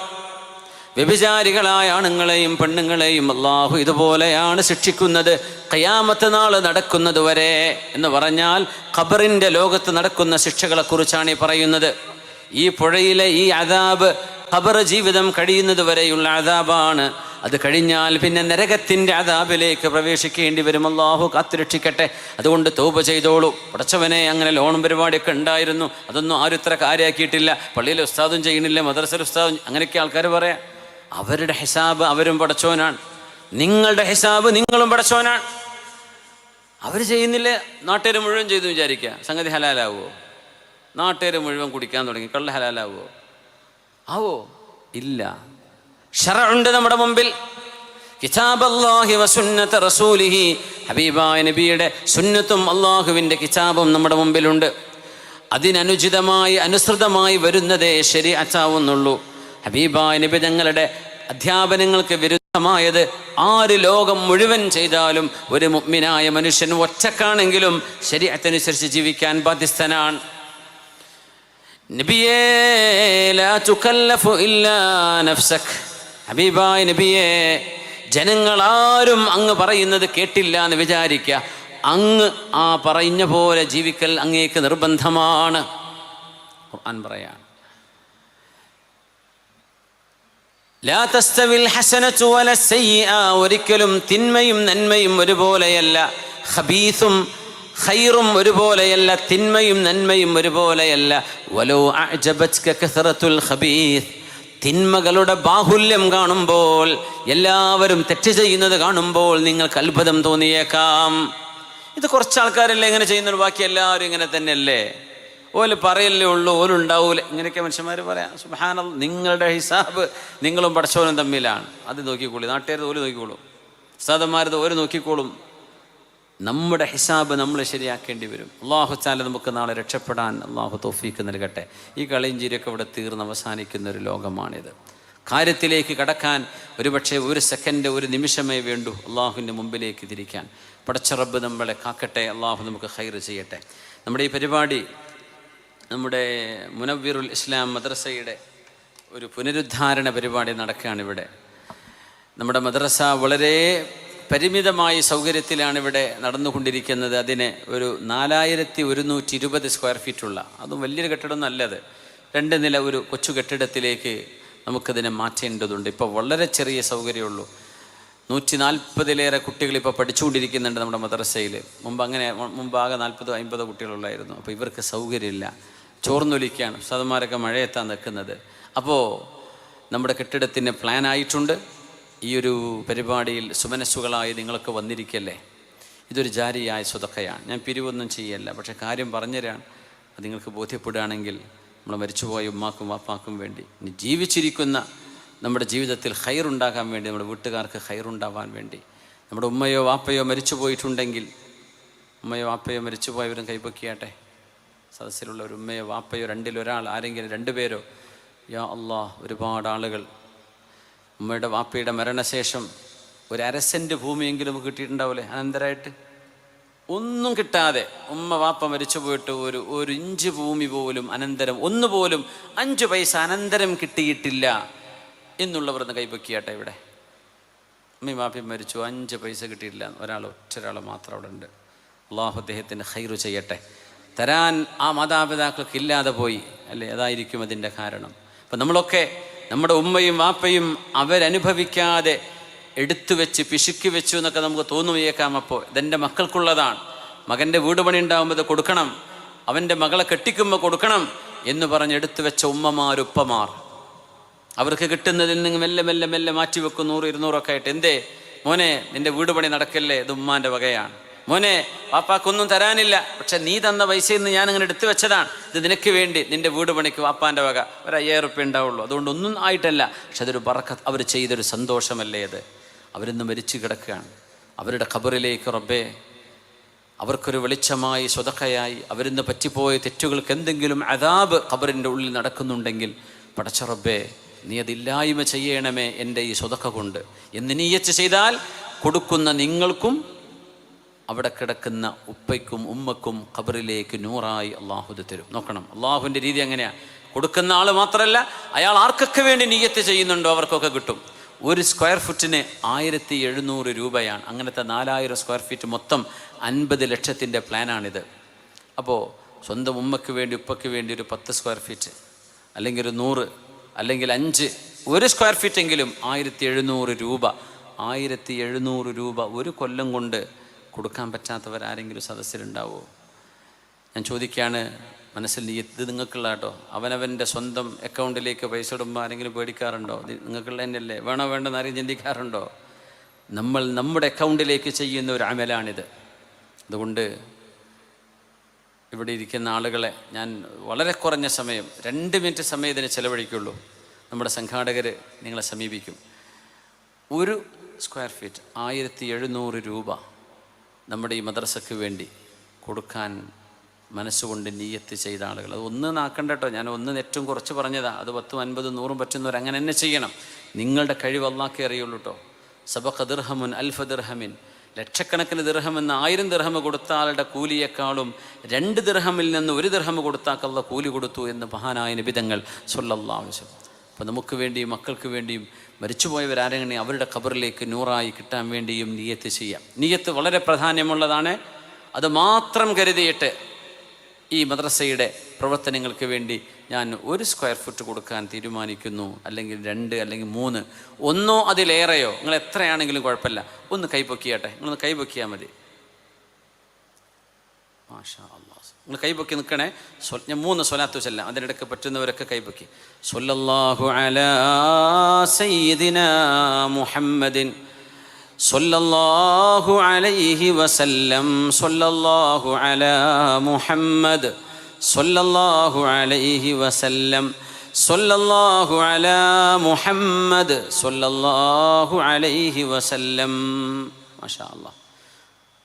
Speaker 1: വ്യഭിചാരികളായ ആണുങ്ങളെയും പെണ്ണുങ്ങളെയും അല്ലാഹു ഇതുപോലെയാണ് ശിക്ഷിക്കുന്നത് ഖിയാമത്ത് നാൾ നടക്കുന്നത് വരെ. എന്ന് പറഞ്ഞാൽ ഖബറിൻ്റെ ലോകത്ത് നടക്കുന്ന ശിക്ഷകളെക്കുറിച്ചാണ് ഈ പറയുന്നത്. ഈ പുഴയിലെ ഈ അദാബ് ഖബർ ജീവിതം കഴിയുന്നത് വരെയുള്ള അദാബാണ്. അത് കഴിഞ്ഞാൽ പിന്നെ നരകത്തിൻ്റെ അദാബിലേക്ക് പ്രവേശിക്കേണ്ടി വരും. അല്ലാഹു കാത്തുരക്ഷിക്കട്ടെ. അതുകൊണ്ട് തൗബ ചെയ്തോളൂ. പടച്ചവനെ, അങ്ങനെ ലോണും പരിപാടിയൊക്കെ ഉണ്ടായിരുന്നു, അതൊന്നും ആരും ഇത്ര കാര്യമാക്കിയിട്ടില്ല. പള്ളിയിലെ ഉസ്താദും ചെയ്യണില്ല, മദ്രസയിലെ ഉസ്താദും, അങ്ങനെയൊക്കെ ആൾക്കാർ പറയാം. അവരുടെ ഹിസാബ് അവരും പടച്ചോനാണ്, നിങ്ങളുടെ ഹിസാബ് നിങ്ങളും പടച്ചോനാണ്. അവർ ചെയ്യുന്നില്ല, നാട്ടുകാർ മുഴുവൻ ചെയ്തു വിചാരിക്കുക, സംഗതി ഹലാലാവുമോ? നാട്ടുകാർ മുഴുവൻ കുടിക്കാൻ തുടങ്ങി, കള്ള് ഹലാലാവുമോ? ആവോ? ഇല്ല. ശറഉണ്ട് നമ്മുടെ മുമ്പിൽ. കിതാബല്ലാഹി വസുന്നത റസൂലിഹി, ഹബീബായ നബിയുടെ സുന്നത്തും അള്ളാഹുവിൻ്റെ കിതാബും നമ്മുടെ മുമ്പിലുണ്ട്. അതിനനുചിതമായി അനുസൃതമായി വരുന്നതേ ശരീഅത്താവുന്നുള്ളൂ. ഹബീബായ നബി തങ്ങളുടെ അധ്യാപനങ്ങൾക്ക് വിരുദ്ധമായത് ആര് ലോകം മുഴുവൻ ചെയ്താലും ഒരു മുഅ്മിനായ മനുഷ്യൻ ഒറ്റക്കാണെങ്കിലും ശരീഅത്തനുസരിച്ച് ജീവിക്കാൻ ബാധ്യസ്ഥനാണ്. നബിയേ ലാ തുകല്ലഫു ഇല്ലാ നഫ്സക്, ഹബീബായ നബിയേ ജനങ്ങളാരും അങ്ങ് പറയുന്നത് കേട്ടില്ല എന്ന് വിചാരിക്കുക, അങ്ങ് ആ പറഞ്ഞ പോലെ ജീവിക്കൽ അങ്ങേക്ക് നിർബന്ധമാണ്. ഖുർആൻ പറയാണ്, ലാ തസ്തവിൽ ഹസനതു വല സയ്യിഅ, ഒരിക്കലും തിന്മയും നന്മയും ഒരുപോലെയല്ല, ഖബീസും ഖൈറും ഒരുപോലെയല്ല, തിന്മയും നന്മയും ഒരുപോലെയല്ല. വലോ അഅജബത്ക കസറത്തുൽ ഖബീസ്, തിന്മകളുടെ ബാഹുല്യം കാണുമ്പോൾ, എല്ലാവരും തെറ്റ് ചെയ്യുന്നത് കാണുമ്പോൾ നിങ്ങൾക്ക് അത്ഭുതം തോന്നിയേക്കാം. ഇത് കുറച്ച് ആൾക്കാരല്ലേ ഇങ്ങനെ ചെയ്യുന്നുള്ളൂ, ബാക്കി എല്ലാവരും ഇങ്ങനെ തന്നെയല്ലേ, ഓല് പറയല്ലേ ഉള്ളൂ, ഓലുണ്ടാവൂല, ഇങ്ങനെയൊക്കെ മനുഷ്യന്മാർ പറയാം. സുബ്ഹാനല്ലാഹ്, നിങ്ങളുടെ ഹിസാബ് നിങ്ങളും പടച്ചവനും തമ്മിലാണ്. അത് നോക്കിക്കോളൂ, നാട്ടുകാരത് ഓല് നോക്കിക്കോളൂ, ഉസ്താദന്മാരത് ഓര് നോക്കിക്കോളും. നമ്മുടെ ഹിസാബ് നമ്മൾ ശരിയാക്കേണ്ടി വരും. അള്ളാഹു തആല നമുക്ക് നാളെ രക്ഷപ്പെടാൻ അള്ളാഹു തൗഫീക്ക് നൽകട്ടെ. ഈ കളിയും ചിരിയൊക്കെ ഇവിടെ തീർന്ന് അവസാനിക്കുന്ന ഒരു ലോകമാണിത്. കാര്യത്തിലേക്ക് കടക്കാൻ ഒരുപക്ഷെ ഒരു സെക്കൻഡ്, ഒരു നിമിഷമേ വേണ്ടൂ അള്ളാഹുവിൻ്റെ മുമ്പിലേക്ക് തിരിക്കാൻ. പടച്ച റബ്ബ് നമ്മളെ കാക്കട്ടെ, അള്ളാഹു നമുക്ക് ഖൈർ ചെയ്യട്ടെ. നമ്മുടെ ഈ പരിപാടി നമ്മുടെ മുനവ്വിറുൽ ഇസ്ലാം മദ്രസയുടെ ഒരു പുനരുദ്ധാരണ പരിപാടി നടക്കുകയാണ് ഇവിടെ. നമ്മുടെ മദ്രസ വളരെ പരിമിതമായ സൗകര്യത്തിലാണ് ഇവിടെ നടന്നുകൊണ്ടിരിക്കുന്നത്. അതിന് ഒരു 4120 സ്ക്വയർ ഫീറ്റുള്ള, അതും വലിയൊരു കെട്ടിടം നല്ലത്, 2 നില ഒരു കൊച്ചു കെട്ടിടത്തിലേക്ക് നമുക്കതിനെ മാറ്റേണ്ടതുണ്ട്. ഇപ്പോൾ വളരെ ചെറിയ സൗകര്യമുള്ളൂ. 140-ലേറെ കുട്ടികൾ ഇപ്പോൾ പഠിച്ചുകൊണ്ടിരിക്കുന്നുണ്ട് നമ്മുടെ മദ്രസയിൽ. മുമ്പാകെ 40-50 കുട്ടികളുള്ളായിരുന്നു. അപ്പോൾ ഇവർക്ക് സൗകര്യമില്ല, ചോർന്നൊലിക്കുകയാണ്. ഉസ്താദന്മാരൊക്കെ മഴയെത്താൻ നിൽക്കുന്നത്. അപ്പോൾ നമ്മുടെ കെട്ടിടത്തിന് പ്ലാനായിട്ടുണ്ട്. ഈ ഒരു പരിപാടിയിൽ സുമനസ്സുകളായി നിങ്ങളൊക്കെ വന്നിരിക്കല്ലേ. ഇതൊരു ജാരിയായ സ്വതക്കയാണ്. ഞാൻ പിരിവൊന്നും ചെയ്യല്ല, പക്ഷേ കാര്യം പറഞ്ഞുതരാൻ അത് നിങ്ങൾക്ക് ബോധ്യപ്പെടുകയാണെങ്കിൽ നമ്മൾ മരിച്ചുപോയ ഉമ്മാക്കും വാപ്പാക്കും വേണ്ടി, ഇനി ജീവിച്ചിരിക്കുന്ന നമ്മുടെ ജീവിതത്തിൽ ഖൈറുണ്ടാകാൻ വേണ്ടി, നമ്മുടെ വീട്ടുകാർക്ക് ഖൈറുണ്ടാവാൻ വേണ്ടി, നമ്മുടെ ഉമ്മയോ വാപ്പയോ മരിച്ചു പോയിട്ടുണ്ടെങ്കിൽ, ഉമ്മയോ വാപ്പയോ മരിച്ചു പോയവരും കൈപ്പൊക്കിയാട്ടെ. സദസ്സിലുള്ള ഒരു ഉമ്മയോ വാപ്പയോ, 2-ൽ-1 ആരെങ്കിലും 2 പേരോ, യാ അല്ലാഹ്, ഒരുപാട് ആളുകൾ ഉമ്മയുടെ വാപ്പയുടെ മരണശേഷം ഒരു 1/2 സെൻറ്റ് ഭൂമിയെങ്കിലും കിട്ടിയിട്ടുണ്ടാവില്ലേ അനന്തരമായിട്ട്? ഒന്നും കിട്ടാതെ ഉമ്മ വാപ്പ മരിച്ചു പോയിട്ട് ഒരു ഇഞ്ച് ഭൂമി പോലും അനന്തരം, ഒന്നുപോലും 5 പൈസ അനന്തരം കിട്ടിയിട്ടില്ല എന്നുള്ളവർ ഒന്ന് കൈപ്പൊക്കിയാട്ടെ. ഇവിടെ ഉമ്മയും വാപ്പയും മരിച്ചു, 5 പൈസ കിട്ടിയിട്ടില്ല, ഒരാൾ മാത്രം അവിടെ ഉണ്ട്. അള്ളാഹു അദ്ദേഹത്തിന് ഖൈറു ചെയ്യട്ടെ. തരാൻ ആ മാതാപിതാക്കൾക്ക് ഇല്ലാതെ പോയി അല്ലേ, അതായിരിക്കും അതിൻ്റെ കാരണം. അപ്പം നമ്മളൊക്കെ നമ്മുടെ ഉമ്മയും വാപ്പയും അവരനുഭവിക്കാതെ എടുത്തു വെച്ച് പിശുക്കി വെച്ചു എന്നൊക്കെ നമുക്ക് തോന്നുകയേക്കാം. അപ്പോൾ ഇതെൻ്റെ മക്കൾക്കുള്ളതാണ്, മകൻ്റെ വീട് പണി ഉണ്ടാകുമ്പോൾ ഇത് കൊടുക്കണം, അവൻ്റെ മകളെ കെട്ടിക്കുമ്പോൾ കൊടുക്കണം എന്ന് പറഞ്ഞ് എടുത്തു വെച്ച ഉപ്പമാർ അവർക്ക് കിട്ടുന്നതിൽ നിന്ന് മെല്ലെ മെല്ലെ മെല്ലെ മാറ്റി വെക്കും, 100-200 ആയിട്ട്. എന്തേ മോനെ, നിൻ്റെ വീട് പണി നടക്കല്ലേ, ഇത് ഉമ്മാൻ്റെ വകയാണ്. മോനെ, വാപ്പാക്കൊന്നും തരാനില്ല, പക്ഷെ നീ തന്ന പൈസയിൽ നിന്ന് ഞാനങ്ങനെ എടുത്തു വെച്ചതാണ്, ഇത് നിനക്ക് വേണ്ടി, നിൻ്റെ വീട് പണിക്ക് വാപ്പാൻ്റെ വക, ഒരു 5000 റുപ്യ ഉണ്ടാവുള്ളൂ, അതുകൊണ്ട് ഒന്നും ആയിട്ടല്ല, പക്ഷെ അതൊരു ബറക്കത്ത്, അവർ ചെയ്തൊരു സന്തോഷമല്ലേ അത്. അവരിന്ന് മരിച്ചു കിടക്കുകയാണ്. അവരുടെ ഖബറിലേക്ക് റബ്ബേ അവർക്കൊരു വെളിച്ചമായി സ്വതക്കയായി, അവരിന്ന് പറ്റിപ്പോയ തെറ്റുകൾക്ക് എന്തെങ്കിലും അദാബ് ഖബറിൻ്റെ ഉള്ളിൽ നടക്കുന്നുണ്ടെങ്കിൽ പടച്ച റബ്ബേ നീ അതില്ലായ്മ ചെയ്യണമേ എൻ്റെ ഈ സ്വതക്ക കൊണ്ട് എന്ന് നിയ്യത്ത് ചെയ്താൽ, കൊടുക്കുന്ന നിങ്ങൾക്കും അവിടെ കിടക്കുന്ന ഉപ്പയ്ക്കും ഉമ്മക്കും ഖബറിലേക്ക് നൂറായി അള്ളാഹു തരും. നോക്കണം, അള്ളാഹുവിൻ്റെ രീതി അങ്ങനെയാണ്. കൊടുക്കുന്ന ആൾ മാത്രമല്ല, അയാൾ ആർക്കൊക്കെ വേണ്ടി നിയ്യത്ത് ചെയ്യുന്നുണ്ടോ അവർക്കൊക്കെ കിട്ടും. 1 സ്ക്വയർ ഫീറ്റിന് 1700 രൂപയാണ്. അങ്ങനത്തെ 4000 സ്ക്വയർ ഫീറ്റ് മൊത്തം 50 ലക്ഷത്തിൻ്റെ പ്ലാനാണിത്. അപ്പോൾ സ്വന്തം ഉമ്മയ്ക്ക് വേണ്ടി ഉപ്പയ്ക്ക് വേണ്ടി ഒരു 10 സ്ക്വയർ ഫീറ്റ്, അല്ലെങ്കിൽ ഒരു 100, അല്ലെങ്കിൽ 5, 1 സ്ക്വയർ ഫീറ്റെങ്കിലും 1700 രൂപ. 1700 രൂപ ഒരു കൊല്ലം കൊണ്ട് കൊടുക്കാൻ പറ്റാത്തവരാരെങ്കിലും സദസ്സിലുണ്ടാവുമോ? ഞാൻ ചോദിക്കുകയാണ്, മനസ്സിൽ ഇത് നിങ്ങൾക്കുള്ള കേട്ടോ. അവനവൻ്റെ സ്വന്തം അക്കൗണ്ടിലേക്ക് പൈസ ഇടുമ്പോൾ ആരെങ്കിലും പേടിക്കാറുണ്ടോ? നിങ്ങൾക്കുള്ള തന്നെയല്ലേ, വേണോ വേണ്ടെന്ന് ആരെയും ചിന്തിക്കാറുണ്ടോ? നമ്മൾ നമ്മുടെ അക്കൗണ്ടിലേക്ക് ചെയ്യുന്ന ഒരു അമലാണിത്. അതുകൊണ്ട് ഇവിടെ ഇരിക്കുന്ന ആളുകളെ ഞാൻ വളരെ കുറഞ്ഞ സമയം, 2 മിനിറ്റ് സമയം ഇതിന് ചിലവഴിക്കുള്ളൂ. നമ്മുടെ സംഘാടകർ നിങ്ങളെ സമീപിക്കും. ഒരു സ്ക്വയർ ഫീറ്റ് 1700 രൂപ നമ്മുടെ ഈ മദ്രസയ്ക്ക് വേണ്ടി കൊടുക്കാൻ മനസ്സുകൊണ്ട് നിയ്യത്ത് ചെയ്ത ആളുകൾ, അത് ഒന്ന് നാക്കണ്ട കേട്ടോ, ഞാൻ ഒന്ന് ഏറ്റവും കുറച്ച് പറഞ്ഞതാ, അത് 10, 50, 100 പറ്റുന്നവർ അങ്ങനെ തന്നെ ചെയ്യണം. നിങ്ങളുടെ കഴിവ് അല്ലാഹ്ക്കേ അറിയുള്ളൂ കേട്ടോ. സബഖ ദിർഹമുൻ അൽഫ ദിർഹമിൻ, ലക്ഷക്കണക്കിന് ദിർഹം എന്ന് 1000 ദിർഹം കൊടുത്ത ആളുടെ കൂലിയേക്കാളും 2 ദിർഹമിൽ നിന്ന് 1 ദിർഹം കൊടുത്താൽ കൂലി കൊടുത്തു എന്ന് മഹാനായ നബി തങ്ങൾ സ്വല്ലല്ലാഹു അലൈഹി വസല്ലം. അപ്പോൾ നമുക്ക് വേണ്ടിയും മക്കൾക്ക് വേണ്ടിയും മരിച്ചുപോയവരാരെങ്കിലും അവരുടെ ഖബറിലേക്ക് നൂറായി കിട്ടാൻ വേണ്ടിയും നിയ്യത്ത് ചെയ്യാം. നിയ്യത്ത് വളരെ പ്രാധാന്യമുള്ളതാണ്. അത് മാത്രം കരുതിയിട്ട് ഈ മദ്രസയുടെ പ്രവർത്തനങ്ങൾക്ക് വേണ്ടി ഞാൻ 1 സ്ക്വയർ ഫുറ്റ് കൊടുക്കാൻ തീരുമാനിക്കുന്നു, അല്ലെങ്കിൽ 2 അല്ലെങ്കിൽ 3, ഒന്നോ അതിലേറെയോ, നിങ്ങൾ എത്രയാണെങ്കിലും കുഴപ്പമില്ല, ഒന്ന് കൈപൊക്കിയാട്ടെ. നിങ്ങളൊന്ന് കൈപൊക്കിയാൽ മതി. മാഷാ അല്ലാഹ്, നിങ്ങൾ കൈപൊക്കി നിൽക്കണേ. ഞാൻ 3 സ്വലാത്ത് ചൊല്ലാം, അതിനിടയ്ക്ക് പറ്റുന്നവരൊക്കെ കൈപൊക്കി. സ്വല്ലല്ലാഹു അലാ സയ്യിദിനാ മുഹമ്മദിൻ സ്വല്ലല്ലാഹു അലൈഹി വസല്ലം, സ്വല്ലല്ലാഹു അലാ മുഹമ്മദ് സ്വല്ലല്ലാഹു അലൈഹി വസല്ലം, സ്വല്ലല്ലാഹു അലാ മുഹമ്മദ് സ്വല്ലല്ലാഹു അലൈഹി വസല്ലം. മാഷാ അല്ലാഹ്.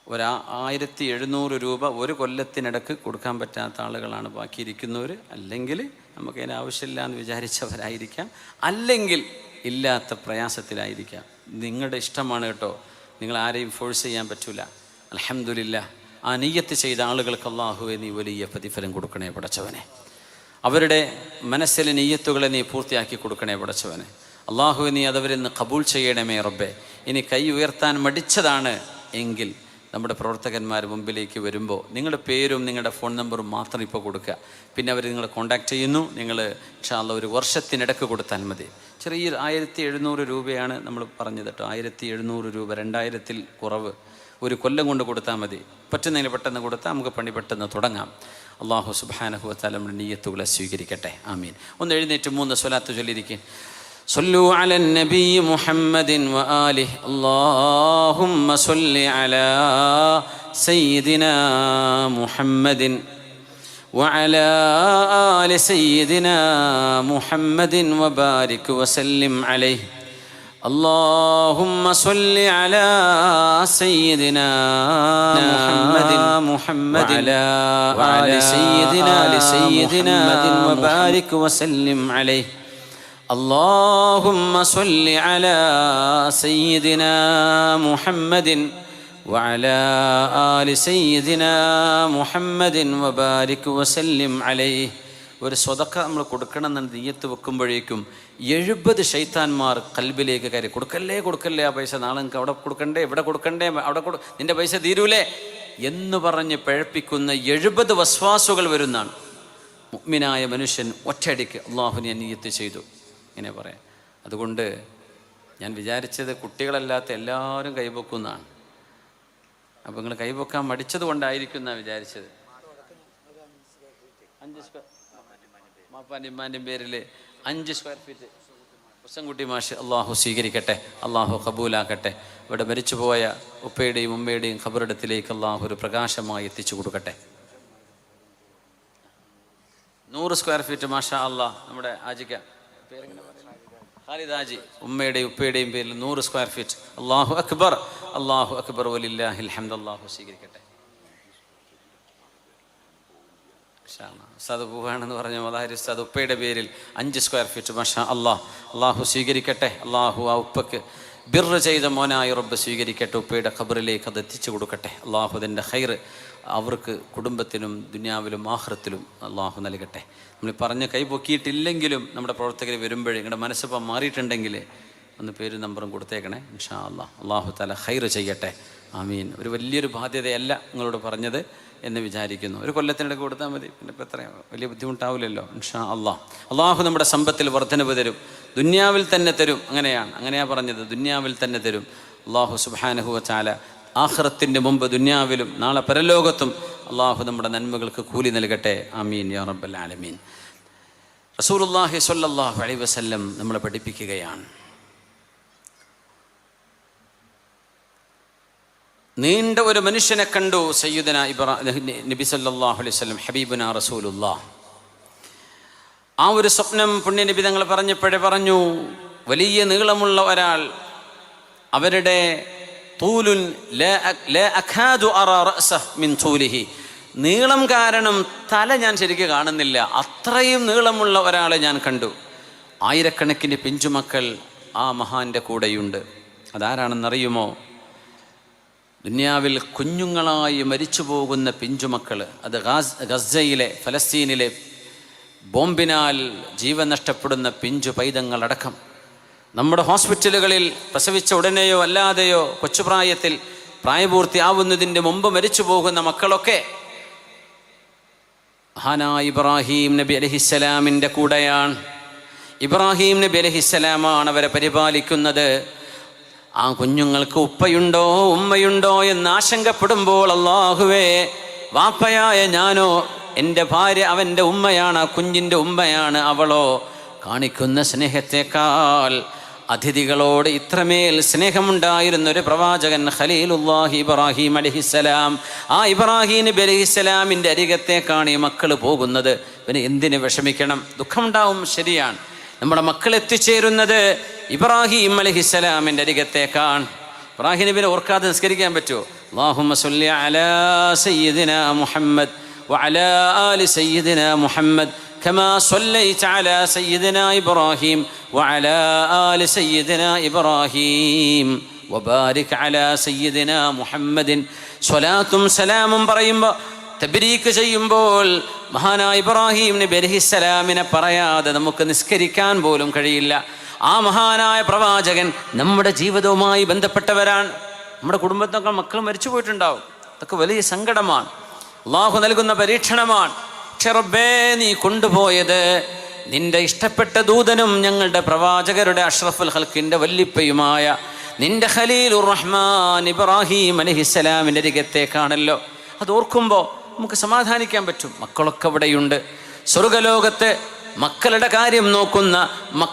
Speaker 1: 1700 രൂപ ഒരു കൊല്ലത്തിനിടക്ക് കൊടുക്കാൻ പറ്റാത്ത ആളുകളാണ് ബാക്കിയിരിക്കുന്നവർ. അല്ലെങ്കിൽ നമുക്കതിന് ആവശ്യമില്ല എന്ന് വിചാരിച്ചവരായിരിക്കാം, അല്ലെങ്കിൽ ഇല്ലാത്ത പ്രയാസത്തിലായിരിക്കാം. നിങ്ങളുടെ ഇഷ്ടമാണ് കേട്ടോ, നിങ്ങൾ ആരെയും ഫോഴ്സ് ചെയ്യാൻ പറ്റില്ല. അൽഹംദുലില്ലാഹ്, ആ നിയ്യത്ത് ചെയ്ത ആളുകൾക്ക് അല്ലാഹുവേ നീ വലിയ പ്രതിഫലം കൊടുക്കണേ പടച്ചവനെ. അവരുടെ മനസ്സിലെ നിയ്യത്തുകളെ നീ പൂർത്തിയാക്കി കൊടുക്കണേ പടച്ചവനെ. അല്ലാഹുവേ നീ അതവരിൽ നിന്ന് കബൂൽ ചെയ്യണമേ റബ്ബേ. ഇനി കൈ ഉയർത്താൻ മടിച്ചതാണ് എങ്കിൽ നമ്മുടെ പ്രവർത്തകന്മാർ മുമ്പിലേക്ക് വരുമ്പോൾ നിങ്ങളുടെ പേരും നിങ്ങളുടെ ഫോൺ നമ്പറും മാത്രം ഇപ്പോൾ കൊടുക്കുക. പിന്നെ അവർ നിങ്ങളെ കോൺടാക്റ്റ് ചെയ്യുന്നു. നിങ്ങൾ ഇൻഷാ അല്ലാഹ് 1 വർഷത്തിനിടക്ക് കൊടുത്താൽ മതി. ചെറിയ 1700 രൂപയാണ് നമ്മൾ പറഞ്ഞത് കേട്ടോ. 1700 രൂപ, 2000-ൽ കുറവ്, 1 കൊല്ലം കൊണ്ട് കൊടുത്താൽ മതി. പറ്റുന്നതിന് പെട്ടെന്ന് കൊടുത്താൽ നമുക്ക് പണി പെട്ടെന്ന് തുടങ്ങാം. അല്ലാഹു സുബ്ഹാനഹു വ തആല നമ്മുടെ നിയ്യത്തുകളെ സ്വീകരിക്കട്ടെ. ആമീൻ. ഒന്ന് എഴുന്നേറ്റ് 3 സ്വലാത്ത് ചൊല്ലിയിരിക്കും. صلوا على النبي محمد وآله. اللهم صل على سيدنا محمد وعلى آل سيدنا محمد وبارك وسلم عليه. اللهم صل على سيدنا محمد وعلى آل سيدنا محمد وبارك وسلم عليه. اللهم صل على سيدنا محمد وعلى آل سيدنا محمد وبارك وسلم عليه. ഒരു സ്വതക്ക നമ്മൾ കൊടുക്കണമെന്ന് നിയ്യത്ത് വെക്കുമ്പോഴേക്കും 70 ശൈത്താന്മാർ കൽബിലേക്ക് കയറി, കൊടുക്കല്ലേ ആ പൈസ, നാളെ നിങ്ങൾക്ക് അവിടെ കൊടുക്കണ്ടേ, ഇവിടെ കൊടുക്കണ്ടേ, അവിടെ നിൻ്റെ പൈസ തീരൂലേ എന്ന് പറഞ്ഞ് പഴപ്പിക്കുന്ന 70 വസ്വാസുകൾ വരുന്നതാണ്. മുഅ്മിനായ മനുഷ്യൻ ഒറ്റയടിക്ക് അല്ലാഹുവിനെ നിയ്യത്ത് ചെയ്തു ഇങ്ങനെ പറയാം. അതുകൊണ്ട് ഞാൻ വിചാരിച്ചത് കുട്ടികളല്ലാത്ത എല്ലാവരും കൈപൊക്കുന്നതാണ്. അപ്പോൾ നിങ്ങൾ കൈപൊക്കാൻ മടിച്ചത് കൊണ്ടായിരിക്കും എന്നാണ് വിചാരിച്ചത്. 5 മാപ്പാൻ്റെ ഇമ്മാൻ്റെയും പേരിൽ 5 സ്ക്വയർ ഫീറ്റ് ഹുസൻകുട്ടി മാഷ് അള്ളാഹു സ്വീകരിക്കട്ടെ, അള്ളാഹു കബൂലാക്കട്ടെ. ഇവിടെ മരിച്ചുപോയ ഉപ്പയുടെയും ഉമ്മയുടെയും ഖബറിടത്തിലേക്ക് അള്ളാഹു ഒരു പ്രകാശമായി എത്തിച്ചു കൊടുക്കട്ടെ. 100 സ്ക്വയർ ഫീറ്റ് മാഷാ അള്ളാഹ്. നമ്മുടെ ആജിക്ക ഖാലിദ് ആജി, ഉമ്മയുടെയും ഉപ്പയുടെയും പേരിൽ 100 സ്ക്വയർ ഫീറ്റ്. അല്ലാഹു അക്ബർ, അല്ലാഹു അക്ബർ, വലില്ലാഹിൽ ഹംദ്. അല്ലാഹു സ്വീകരിക്കട്ടെ. ഉസ്താദ് പോവുകയാണെന്ന് പറഞ്ഞ മദാരി ഉസ്താദ് ഉപ്പയുടെ പേരിൽ 5 സ്ക്വയർ ഫീറ്റ് മാഷാ അള്ളാഹ്. അള്ളാഹു സ്വീകരിക്കട്ടെ. അള്ളാഹു ആ ഉപ്പക്ക് ബിർറ് ചെയ്ത മോനായ റബ്ബ് സ്വീകരിക്കട്ടെ. ഉപ്പയുടെ ഖബറിലേക്ക് അത് എത്തിച്ചു കൊടുക്കട്ടെ. അള്ളാഹു അതിൻ്റെ ഖൈർ അവർക്ക് കുടുംബത്തിലും ദുനിയാവിലും ആഖിറത്തിലും അള്ളാഹു നൽകട്ടെ. നമ്മൾ പറഞ്ഞ് കൈ പൊക്കിയിട്ടില്ലെങ്കിലും നമ്മുടെ പ്രവർത്തകർ വരുമ്പോഴേ നിങ്ങളുടെ മനസ്സിപ്പം മാറിയിട്ടുണ്ടെങ്കിൽ ഒന്ന് പേരും നമ്പറും കൊടുത്തേക്കണേ ഇൻഷാ അള്ളാഹ്. അള്ളാഹു തആല ഖൈർ ചെയ്യട്ടെ. ആമീൻ. ഒരു വലിയൊരു ബാധ്യതയല്ല നിങ്ങളോട് പറഞ്ഞത് എന്ന് വിചാരിക്കുന്നു. 1 കൊല്ലത്തിനിടയ്ക്ക് കൊടുത്താൽ മതി, പിന്നെ ഇപ്പം എത്ര വലിയ ബുദ്ധിമുട്ടാവില്ലല്ലോ ഇൻഷാ അള്ളാഹ്. അള്ളാഹു നമ്മുടെ സമ്പത്തിൽ വർധനവ് തരും, ദുന്യാവിൽ തന്നെ തരും. അങ്ങനെയാ പറഞ്ഞത്, ദുന്യാവിൽ തന്നെ തരും. അള്ളാഹു സുബ്ഹാനഹു വ തആല ആഖിറത്തിൻ്റെ മുമ്പ് ദുന്യാവിലും നാളെ പരലോകത്തും അള്ളാഹു നമ്മുടെ നന്മകൾക്ക് കൂലി നൽകട്ടെ. ആമീൻ യാ റബ്ബൽ ആലമീൻ. റസൂലുള്ളാഹി സ്വല്ലല്ലാഹു അലൈഹി വസല്ലം നമ്മളെ പഠിപ്പിക്കുകയാണ്, നീണ്ട ഒരു മനുഷ്യനെ കണ്ടു സയ്യിദുനാ നബി സല്ലല്ലാഹു അലൈഹി വസല്ലം, ഹബീബുനാ റസൂലുള്ളാഹ്. ആ ഒരു സ്വപ്നം പുണ്യ നബി തങ്ങൾ പറഞ്ഞപ്പോഴേ പറഞ്ഞു, വലിയ നീളമുള്ള ഒരാൾ അവരുടെ തൂലുൻ ലാ അഖാദു അറാ റഅസഹു മിൻ തൂലിഹി, നീളം കാരണം തല ഞാൻ ശരിക്കും കാണുന്നില്ല, അത്രയും നീളമുള്ള ഒരാളെ ഞാൻ കണ്ടു. ആയിരക്കണക്കിന് പിഞ്ചുമക്കൾ ആ മഹാന്റെ കൂടെയുണ്ട്. അതാരാണെന്നറിയുമോ? ദുനിയാവിൽ കുഞ്ഞുങ്ങളായി മരിച്ചു പോകുന്ന പിഞ്ചുമക്കൾ. അത് ഗസയിലെ, ഫലസ്തീനിലെ ബോംബിനാൽ ജീവൻ നഷ്ടപ്പെടുന്ന പിഞ്ചു പൈതങ്ങളടക്കം. നമ്മുടെ ഹോസ്പിറ്റലുകളിൽ പ്രസവിച്ച ഉടനെയോ അല്ലാതെയോ കൊച്ചുപ്രായത്തിൽ പ്രായപൂർത്തിയാവുന്നതിൻ്റെ മുമ്പ് മരിച്ചു പോകുന്ന മക്കളൊക്കെ മഹാനായ ഇബ്രാഹിം നബി അലൈഹിസ്സലാമിൻ്റെ കൂടെയാണ്. ഇബ്രാഹിം നബി അലൈഹിസ്സലാമാണ് അവരെ പരിപാലിക്കുന്നത്. ആ കുഞ്ഞുങ്ങൾക്ക് ഉപ്പയുണ്ടോ ഉമ്മയുണ്ടോ എന്ന് ആശങ്കപ്പെടുമ്പോൾ, അല്ലാഹുവേ, വാപ്പയായ ഞാനോ എൻ്റെ ഭാര്യ അവൻ്റെ ഉമ്മയാണ്, ആ കുഞ്ഞിൻ്റെ ഉമ്മയാണ്, അവളോ കാണിക്കുന്ന സ്നേഹത്തെക്കാൾ അതിഥികളോട് ഇത്രമേൽ സ്നേഹമുണ്ടായിരുന്നൊരു പ്രവാചകൻ ഖലീലുല്ലാഹി ഇബ്രാഹിം അലൈഹിസ്സലാം. ആ ഇബ്രാഹിം നബി അലൈഹിസ്സലാമിൻ്റെ അരികത്തേക്കാണ് ഈ മക്കൾ പോകുന്നത്. പിന്നെ എന്തിന് വിഷമിക്കണം? ദുഃഖമുണ്ടാവും, ശരിയാണ്. നമ്മുടെ മക്കൾ എത്തിച്ചേരുന്നത് ഇബ്രാഹിം അലൈഹിസ്സലാമിൻ്റെ അരികത്തേക്കാണ്. ഇബ്രാഹിം നബിനെ ഓർക്കാതെ നിസ്കരിക്കാൻ പറ്റുമോ? അല്ലാഹുമ്മ സ്വല്ലി അലാ സയ്യിദിനാ മുഹമ്മദ് വഅലാ ആലി സയ്യിദിനാ മുഹമ്മദ് كما صليت على سيدنا إبراهيم وعلى آل سيدنا إبراهيم وبارك على سيدنا محمد. സ്വലാത്തും സലാമും പറയുമ്പോൾ, തബ്രീക്ക് ചെയ്യുമ്പോൾ മഹാനായ ഇബ്രാഹിം നബി അലൈഹിസ്സലാമിനെ പറയാതെ നമുക്ക് നിസ്കരിക്കാൻ പോലും കഴിയില്ല. ആ മഹാനായ പ്രവാചകൻ നമ്മുടെ ജീവിതവുമായി ബന്ധപ്പെട്ടവരാണ്. നമ്മുടെ കുടുംബത്തൊക്കെ മക്കൾ മരിച്ചു പോയിട്ടുണ്ടാവും. അതൊക്കെ വലിയ സങ്കടമാണ്, അള്ളാഹു നൽകുന്ന പരീക്ഷണമാണ്. റബ്ബേ, നീ കൊണ്ടുപോയത് നിന്റെ ഇഷ്ടപ്പെട്ട ദൂതനും ഞങ്ങളുടെ പ്രവാചകരുടെ അഷ്റഫുൽ ഖൽക്കിന്റെ വല്ലിപ്പയുമായ നിന്റെ ഖലീലുർ റഹ്മാൻ ഇബ്രാഹിം അലൈഹിസ്സലാമിൻ്റെ അരികത്തേക്കാണല്ലോ. അത് ഓർക്കുമ്പോൾ നമുക്ക് സമാധാനിക്കാൻ പറ്റും. മക്കളൊക്കെ ഇവിടെയുണ്ട്. സ്വർഗലോകത്ത് മക്കളുടെ കാര്യം നോക്കുന്ന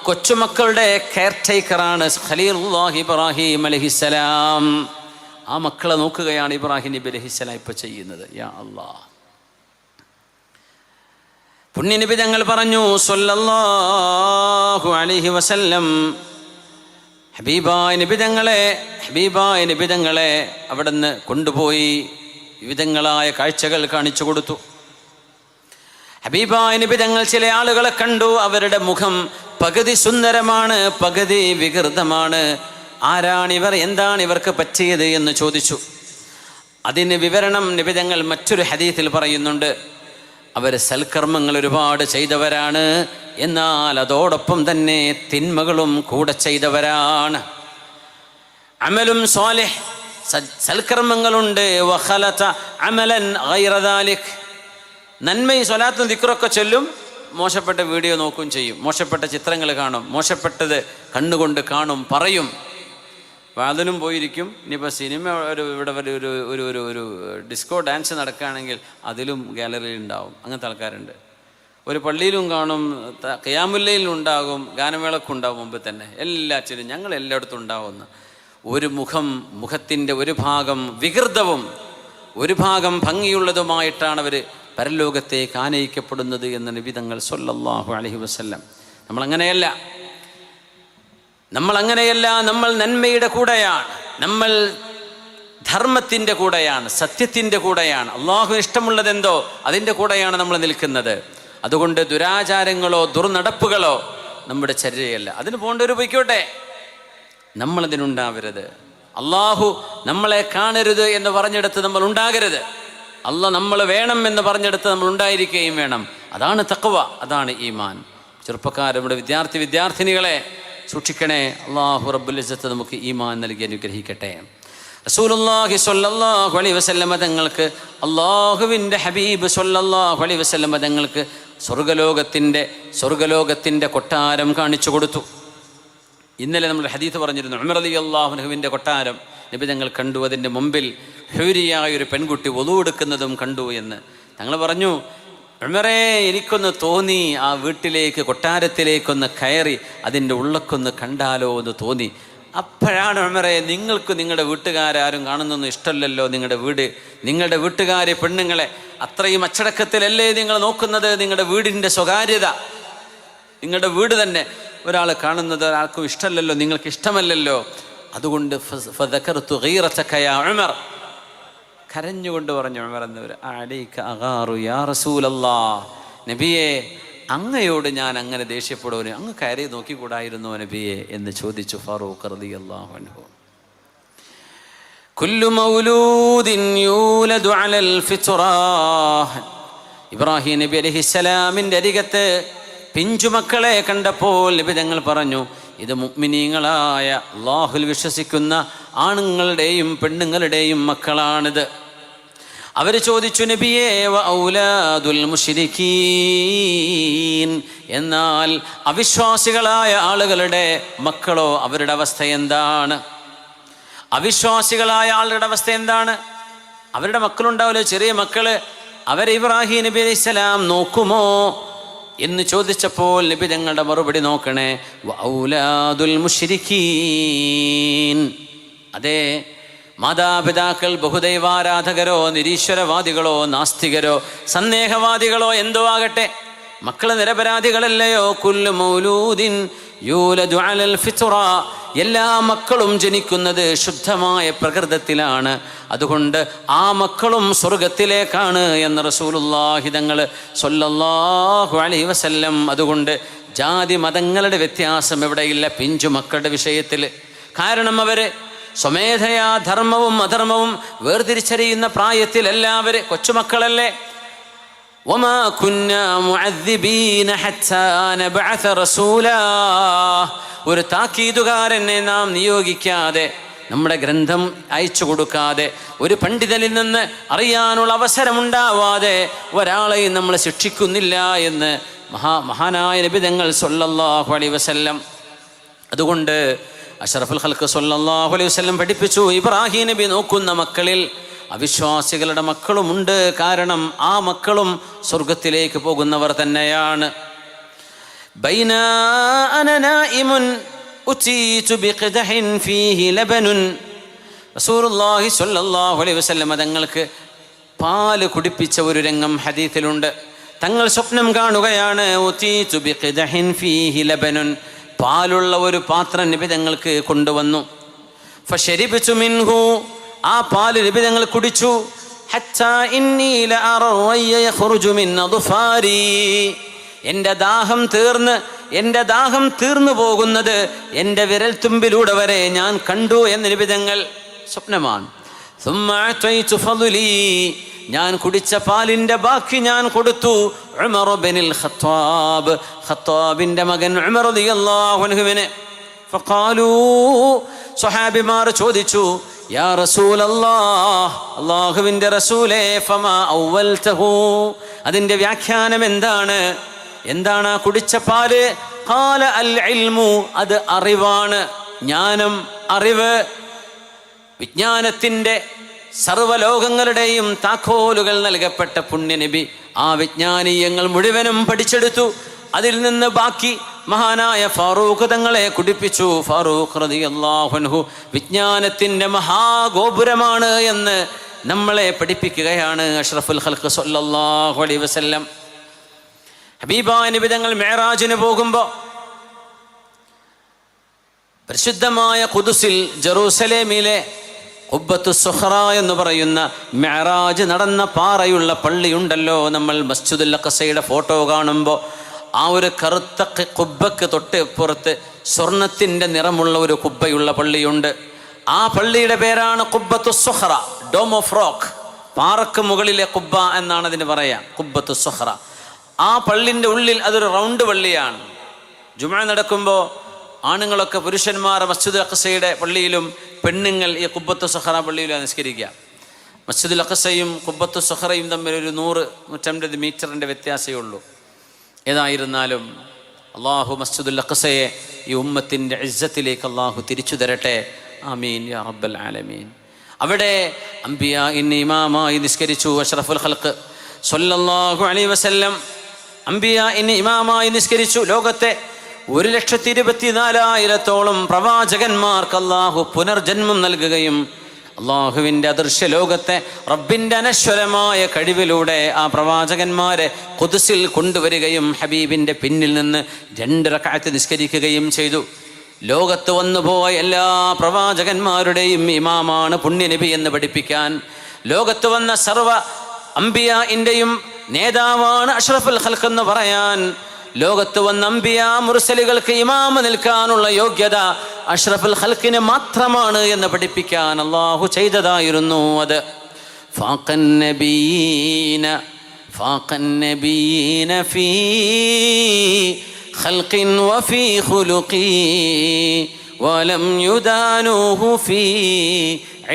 Speaker 1: കൊച്ചുമക്കളുടെ കെയർ ടേക്കറാണ് ഖലീലുല്ലാഹി ഇബ്രാഹിം അലൈഹിസ്സലാം. ആ മക്കളെ നോക്കുകയാണ് ഇബ്രാഹിം നബി അലൈഹിസ്സലാം ഇപ്പോൾ ചെയ്യുന്നത്. യാ അല്ലാഹ്, പുണ്യനബി തങ്ങൾ പറഞ്ഞു സ്വല്ലല്ലാഹു അലൈഹി വസല്ലം, ഹബീബായ നബി തങ്ങളെ അവിടുന്ന് കൊണ്ടുപോയി വിവിധങ്ങളായ കാഴ്ചകൾ കാണിച്ചു കൊടുത്തു. ഹബീബായ നബി തങ്ങൾ ചില ആളുകളെ കണ്ടു. അവരുടെ മുഖം പകുതി സുന്ദരമാണ്, പകുതി വികൃതമാണ്. ആരാണിവർ, എന്താണ് ഇവർക്ക് പറ്റിയത് എന്ന് ചോദിച്ചു. അതിന് വിവരണം നബി തങ്ങൾ മറ്റൊരു ഹദീസിൽ പറയുന്നുണ്ട്. അവർ സൽക്കർമ്മങ്ങൾ ഒരുപാട് ചെയ്തവരാണ്, എന്നാൽ അതോടൊപ്പം തന്നെ തിന്മകളും കൂടെ ചെയ്തവരാണ്. അമലും സ്വാലിഹ്, സൽക്കർമ്മങ്ങളുണ്ട്. വഖലത അമലൻ ഗൈറ ദാലിക്, നന്മയും സ്വലാത്തും ദിക്റൊക്കെ ചൊല്ലും, മോശപ്പെട്ട വീഡിയോ നോക്കും ചെയ്യും, മോശപ്പെട്ട ചിത്രങ്ങൾ കാണും, മോശപ്പെട്ടത് കണ്ണുകൊണ്ട് കാണും, പറയും. അതിലും പോയിരിക്കും. ഇനിയിപ്പോൾ സിനിമ ഇവിടെ ഒരു ഡിസ്കോ ഡാൻസ് നടക്കുകയാണെങ്കിൽ അതിലും ഗാലറിയിൽ ഉണ്ടാവും. അങ്ങനത്തെ ആൾക്കാരുണ്ട്. ഒരു പള്ളിയിലും കാണും, ഖിയാമുല്ലയിലും ഉണ്ടാകും, ഗാനമേളക്കുണ്ടാവും. മുമ്പ് തന്നെ എല്ലാറ്റിലും ഞങ്ങൾ എല്ലായിടത്തും ഉണ്ടാവുന്ന ഒരു മുഖത്തിൻ്റെ ഒരു ഭാഗം വികൃതവും ഒരു ഭാഗം ഭംഗിയുള്ളതുമായിട്ടാണ് അവർ പരലോകത്തേക്ക് ആനയിക്കപ്പെടുന്നത് എന്ന് നബി തങ്ങൾ സ്വല്ലല്ലാഹു അലൈഹി വസല്ലം. നമ്മളങ്ങനെയല്ല. നമ്മൾ നന്മയുടെ കൂടെയാണ്, നമ്മൾ ധർമ്മത്തിൻ്റെ കൂടെയാണ്, സത്യത്തിൻ്റെ കൂടെയാണ്. അള്ളാഹുവിന് ഇഷ്ടമുള്ളതെന്തോ അതിൻ്റെ കൂടെയാണ് നമ്മൾ നിൽക്കുന്നത്. അതുകൊണ്ട് ദുരാചാരങ്ങളോ ദുർനടപ്പുകളോ നമ്മുടെ ചര്യയല്ല. അതിന് പോകേണ്ടവർ പൊയ്ക്കോട്ടെ, നമ്മളതിനുണ്ടാവരുത്. അള്ളാഹു നമ്മളെ കാണരുത് എന്ന് പറഞ്ഞെടുത്ത് നമ്മൾ ഉണ്ടാകരുത്. അള്ളാഹ് നമ്മൾ വേണം എന്ന് പറഞ്ഞെടുത്ത് നമ്മൾ ഉണ്ടായിരിക്കുകയും വേണം. അതാണ് തഖ്വ, അതാണ് ഈമാൻ. ചെറുപ്പക്കാർ, നമ്മുടെ വിദ്യാർത്ഥിനികളെ സൂക്ഷിക്കണേ. അല്ലാഹു റബ്ബുൽ ഇസ്സത്ത് നമുക്ക് ഈമാൻ നൽകി അനുഗ്രഹിക്കട്ടെ. റസൂലുള്ളാഹി സ്വല്ലല്ലാഹു അലൈഹി വസല്ലമ തങ്ങൾക്ക്, അല്ലാഹുവിൻ്റെ ഹബീബ് സ്വല്ലല്ലാഹു അലൈഹി വസല്ലമ തങ്ങൾക്ക് സ്വർഗലോകത്തിൻ്റെ കൊട്ടാരം കാണിച്ചു കൊടുത്തു. ഇന്നലെ നമ്മൾ ഹദീസ് പറഞ്ഞിരുന്നു. ഉമർ റളിയല്ലാഹു അൻഹുവിൻ്റെ കൊട്ടാരം നബി തങ്ങൾ കണ്ടു. അതിൻ്റെ മുമ്പിൽ ഹൂരിയായ ഒരു പെൺകുട്ടി വുളൂ എടുക്കുന്നതും കണ്ടു എന്ന് തങ്ങൾ പറഞ്ഞു. ഉമറേ, എനിക്കൊന്ന് തോന്നി ആ വീട്ടിലേക്ക്, കൊട്ടാരത്തിലേക്കൊന്ന് കയറി അതിൻ്റെ ഉള്ളക്കൊന്ന് കണ്ടാലോ എന്ന് തോന്നി. അപ്പോഴാണ് ഉമറേ, നിങ്ങൾക്ക് നിങ്ങളുടെ വീട്ടുകാരും കാണുന്നൊന്നും ഇഷ്ടമല്ലല്ലോ. നിങ്ങളുടെ വീട്ടുകാരെ, പെണ്ണുങ്ങളെ അത്രയും അച്ചടക്കത്തിലല്ലേ നിങ്ങൾ നോക്കുന്നത്? നിങ്ങളുടെ വീടിൻ്റെ സ്വകാര്യത, നിങ്ങളുടെ വീട് തന്നെ ഒരാൾ കാണുന്നത് ഒരാൾക്കും ഇഷ്ടമല്ലല്ലോ, നിങ്ങൾക്ക് ഇഷ്ടമല്ലല്ലോ. അതുകൊണ്ട് ഫദകർതു ഗീറതക യാ ഉമർ, കരഞ്ഞുകൊണ്ട് പറഞ്ഞു ഉമർ എന്നവർ, അലൈക അഗാറു യാ റസൂലല്ലാഹ്, നബിയെ അങ്ങയോട് ഞാൻ അങ്ങനെ ദേഷ്യപ്പെടുവന് അങ്ങ് കയറി നോക്കിക്കൂടായിരുന്നോ നബിയെ എന്ന് ചോദിച്ചു ഫാറൂഖ് റളിയല്ലാഹു അൻഹു. കുല്ലു മൗലൂദിൻ യൂലദു അലൽ ഫിത്റാ, ഇബ്രാഹിം നബി അലൈഹിസ്സലാമിൻ്റെ അരികത്ത് പിഞ്ചുമക്കളെ കണ്ടപ്പോൾ നബി തങ്ങൾ പറഞ്ഞു, ഇത് മുഅ്മിനീങ്ങളായ അല്ലാഹുവിൽ വിശ്വസിക്കുന്ന ആണുങ്ങളുടെയും പെണ്ണുങ്ങളുടെയും മക്കളാണിത്. അവർ ചോദിച്ചു, നബിയേ വ ഔലാദുൽ മുശ്രിക്കീൻ, എന്നാൽ അവിശ്വാസികളായ ആളുകളുടെ മക്കളോ, അവരുടെ അവസ്ഥ എന്താണ്? അവിശ്വാസികളായ ആളുടെ അവസ്ഥ എന്താണ്? അവരുടെ മക്കളുണ്ടാവില്ല, ചെറിയ മക്കള്, അവരെ ഇബ്രാഹിം നബി അലൈഹിസ്സലാം നോക്കുമോ എന്ന് ചോദിച്ചപ്പോൾ നബി തങ്ങളുടെ മറുപടി നോക്കണേ, വ ഔലാദുൽ മുശ്രിക്കീൻ, അതെ, മാതാപിതാക്കൾ ബഹുദൈവാരാധകരോ നിരീശ്വരവാദികളോ നാസ്തികരോ സന്ദേഹവാദികളോ എന്തോ ആകട്ടെ, മക്കള് നിരപരാധികളല്ലയോ. കുല്ലു മൗലൂദിൻ യൂലദു അലൽ ഫിത്റാ, എല്ലാ മക്കളും ജനിക്കുന്നത് ശുദ്ധമായ പ്രകൃതത്തിലാണ്, അതുകൊണ്ട് ആ മക്കളും സ്വർഗത്തിലേക്കാണ് എന്ന് റസൂലുള്ളാഹി തങ്ങൾ സ്വല്ലല്ലാഹു അലൈഹി വസല്ലം. അതുകൊണ്ട് ജാതി മതങ്ങളുടെ വ്യത്യാസം എവിടെയില്ല പിഞ്ചു മക്കളുടെ വിഷയത്തിൽ. കാരണം അവർ സ്വമേധയാ ധർമ്മവും അധർമ്മവും വേർതിരിച്ചറിയുന്ന പ്രായത്തിൽ എല്ലാവരും കൊച്ചുമക്കളല്ലേ. വമാ കുന്നാ മുഅദ്ദിബീന ഹത്താ നബഅസ റസൂലാ, ഒരു താക്കീതുകാരനെ നാം നിയോഗിക്കാതെ, നമ്മുടെ ഗ്രന്ഥം അയച്ചു കൊടുക്കാതെ, ഒരു പണ്ഡിതനിൽ നിന്ന് അറിയാനുള്ള അവസരമുണ്ടാവാതെ ഒരാളെയും നമ്മൾ ശിക്ഷിക്കുന്നില്ല എന്ന് മഹാനായ നബി തങ്ങൾ സ്വല്ലല്ലാഹു അലൈഹി വസല്ലം. അതുകൊണ്ട് അഷ്റഫുൽ ഖൽഖ് സ്വല്ലല്ലാഹു അലൈഹി വസല്ലം പഠിപ്പിച്ചു, ഇബ്രാഹിം നബി നോക്കുന്ന മക്കളിൽ അവിശ്വാസികളുടെ മക്കളുമുണ്ട്. കാരണം ആ മക്കളും സ്വർഗത്തിലേക്ക് പോകുന്നവർ തന്നെയാണ്. ബൈനാ അന നായിമുൻ ഉതീതു ബിഖദഹിൻ ഫീഹി ലബനുൻ, റസൂലുള്ളാഹി സ്വല്ലല്ലാഹു അലൈഹി വസല്ലം തങ്ങൾക്ക് പാല് കുടിപ്പിച്ച ഒരു രംഗം ഹദീസിലുണ്ട്. തങ്ങൾ സ്വപ്നം കാണുകയാണ്, ഉതീതു ബിഖദഹിൻ ഫീഹി ലബനുൻ, പാലുള്ള ഒരു പാത്രം നബി തങ്ങൾക്ക് കൊണ്ടുവന്നു. ഫശരിബ്തു മിൻഹു, ആ പാല് നബി തങ്ങൾ കുടിച്ചു. ഹത്താ ഇന്നി ലഅറയ യഖ്റുജു മിൻ അദ്ഫാരി, എൻ്റെ ദാഹം തീർന്നു പോകുന്നത് എൻ്റെ വിരൽത്തുമ്പിലൂടെ വരെ ഞാൻ കണ്ടു എന്ന് നബി തങ്ങൾ സ്വപ്നമാണ്. സുമ്മ അഅതൈതു ഫളി, ഞാൻ കുടിച്ച പാലിൻ്റെ ബാക്കി ഞാൻ കൊടുത്തു ഉമർ ഇബ്നുൽ ഖത്താബ്, ഖത്താബിൻ്റെ മകൻ ഉമർ റളിയല്ലാഹു അൻഹുവിനെ. ഫഖാലൂ, സ്വഹാബിമാർ ചോദിച്ചു, യാ റസൂലല്ലാഹ്, അല്ലാഹുവിൻ്റെ റസൂലേ, ഫമാ അവൽതഹു, അതിൻ്റെ വ്യാഖ്യാനം എന്താണ്? എന്താണ് ആ കുടിച്ച പാല്? ഖാല അൽ ഇൽമു, അത് അറിവാണ്, ജ്ഞാനം, അറിവ്. വിജ്ഞാനത്തിൻ്റെ സർവ്വലോകങ്ങളുടെയും താക്കോലുകൾ നൽകപ്പെട്ട പുണ്യനബി ആ വിജ്ഞാനീയങ്ങൾ മുഴുവനും പഠിച്ചെടുത്തു. അതിൽ നിന്ന് ബാക്കി മഹാനായ ഫാറൂഖ് തങ്ങളെ കുടിപ്പിച്ചു. ഫാറൂഖ് റളിയല്ലാഹു അൻഹു വിജ്ഞാനത്തിൻ്റെ മഹാഗോപുരമാണ് എന്ന് നമ്മളെ പഠിപ്പിക്കുകയാണ് അഷ്റഫുൽ ഖൽഖ് സ്വല്ലല്ലാഹു അലൈഹി വസല്ലം. ഹബീബായ നബി തങ്ങൾ മിഅ്റാജിന് പോകുമ്പോൾ പരിശുദ്ധമായ ഖുദ്സിൽ ജെറൂസലേമിലെ ഖുബ്ബത്തു സുഖ്റ എന്ന് പറയുന്ന മിഅ്റാജ് നടന്ന പാറയുള്ള പള്ളിയുണ്ടല്ലോ, നമ്മൾ മസ്ജിദുൽ അഖ്സയുടെ ഫോട്ടോ കാണുമ്പോൾ ആ ഒരു കറുത്ത ഖുബ്ബക്ക് തൊട്ട് പുറത്ത് സ്വർണത്തിൻ്റെ നിറമുള്ള ഒരു ഖുബ്ബയുള്ള പള്ളിയുണ്ട്. ആ പള്ളിയുടെ പേരാണ് ഖുബ്ബത്തു സുഖ്റ, ഡോം ഓഫ് റോക്ക്, പാറക്ക് മുകളിലെ ഖുബ്ബ എന്നാണ് അതിന് പറയാം, ഖുബ്ബത്തു സുഖ്റ. ആ പള്ളിൻ്റെ ഉള്ളിൽ അതൊരു റൗണ്ട് പള്ളിയാണ്. ജുമുഅ നടക്കുമ്പോൾ ആണുങ്ങളൊക്കെ പുരുഷന്മാർ മസ്ജിദുൽ അഖ്സയുടെ പള്ളിയിലും പെണ്ണുങ്ങൾ ഈ ഖുബ്ബത്തു സുഖ്റ പള്ളിയിലാണ് നിസ്കരിക്കുക. മസ്ജിദുൽ അഖ്സയും ഖുബ്ബത്തു സുഖ്റയും തമ്മിൽ ഒരു 100-150 മീറ്ററിൻ്റെ വ്യത്യാസമേ ഉള്ളൂ. ഏതായിരുന്നാലും അള്ളാഹു മസ്ജിദുൽ അഖ്സയെ ഈ ഉമ്മത്തിൻ്റെ ഇസ്സത്തിലേക്ക് അള്ളാഹു തിരിച്ചു തരട്ടെ. ആമീൻ യാ റബ്ബൽ ആലമീൻ. അവിടെ അംബിയാ ഇമാമായി നിസ്കരിച്ചു അഷ്റഫുൽ ഖൽഖ് സ്വല്ലല്ലാഹു അലൈഹി വസല്ലം. അംബിയാ ഇമാമായി നിസ്കരിച്ചു. ലോകത്തെ 1,24,000 പ്രവാചകന്മാർക്ക് അള്ളാഹു പുനർജന്മം നൽകുകയും അള്ളാഹുവിൻ്റെ അദൃശ്യ ലോകത്തെ റബ്ബിൻ്റെ അനശ്വരമായ കഴിവിലൂടെ ആ പ്രവാചകന്മാരെ ഖുദ്സിൽ കൊണ്ടുവരികയും ഹബീബിൻ്റെ പിന്നിൽ നിന്ന് 2 റക്അത്ത് നിസ്കരിക്കുകയും ചെയ്തു. ലോകത്ത് വന്നുപോയ എല്ലാ പ്രവാചകന്മാരുടെയും ഇമാമാണ് പുണ്യനബി എന്ന് പഠിപ്പിക്കാൻ, ലോകത്ത് വന്ന സർവ അംബിയാഇന്റെയും നേതാവാണ് അഷ്റഫുൽ ഖൽഖ് എന്ന് പറയാൻ, ലോകത്ത് വന്ന അംബിയാ മുർസലുകൾക്ക് ഇമാമ നിൽക്കാനുള്ള യോഗ്യത അഷ്റഫുൽ ഖൽഖിന് മാത്രമാണ് എന്ന് പഠിപ്പിക്കാൻ അല്ലാഹു ചെയ്തതായിരുന്നു അത്. ഫാഖൻ നബീന ഫീ ഖൽഖിൻ വഫീ ഖുലുഖി വലം യുദാനുഹു ഫീ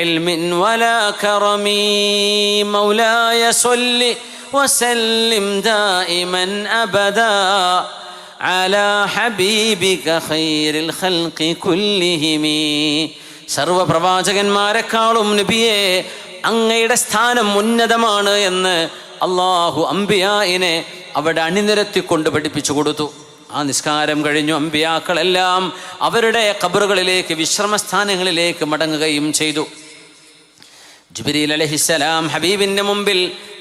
Speaker 1: ഇൽമിൻ വലാ കറമി മൗലായ സ്വല്ലി വസല്ലിം ദായിമൻ അബദാ അലാ ഹബീബിക ഖൈറിൽ ഖൽഖി കുല്ലിഹിമി. സർവ പ്രവാചകന്മാരെക്കാളും നബിയെ അങ്ങയുടെ സ്ഥാനം ഉന്നതമാണ് എന്ന് അള്ളാഹു അംബിയായിനെ അവിടെ അണിനിരത്തിക്കൊണ്ട് പഠിപ്പിച്ചു കൊടുത്തു. ആ നിസ്കാരം കഴിഞ്ഞു അംബിയാക്കളെല്ലാം അവരുടെ ഖബറുകളിലേക്ക്, വിശ്രമസ്ഥാനങ്ങളിലേക്ക് മടങ്ങുകയും ചെയ്തു. ജിബ്രീൽ അലൈഹിസ്സലാം ഹബീബിൻ്റെ മുമ്പിൽ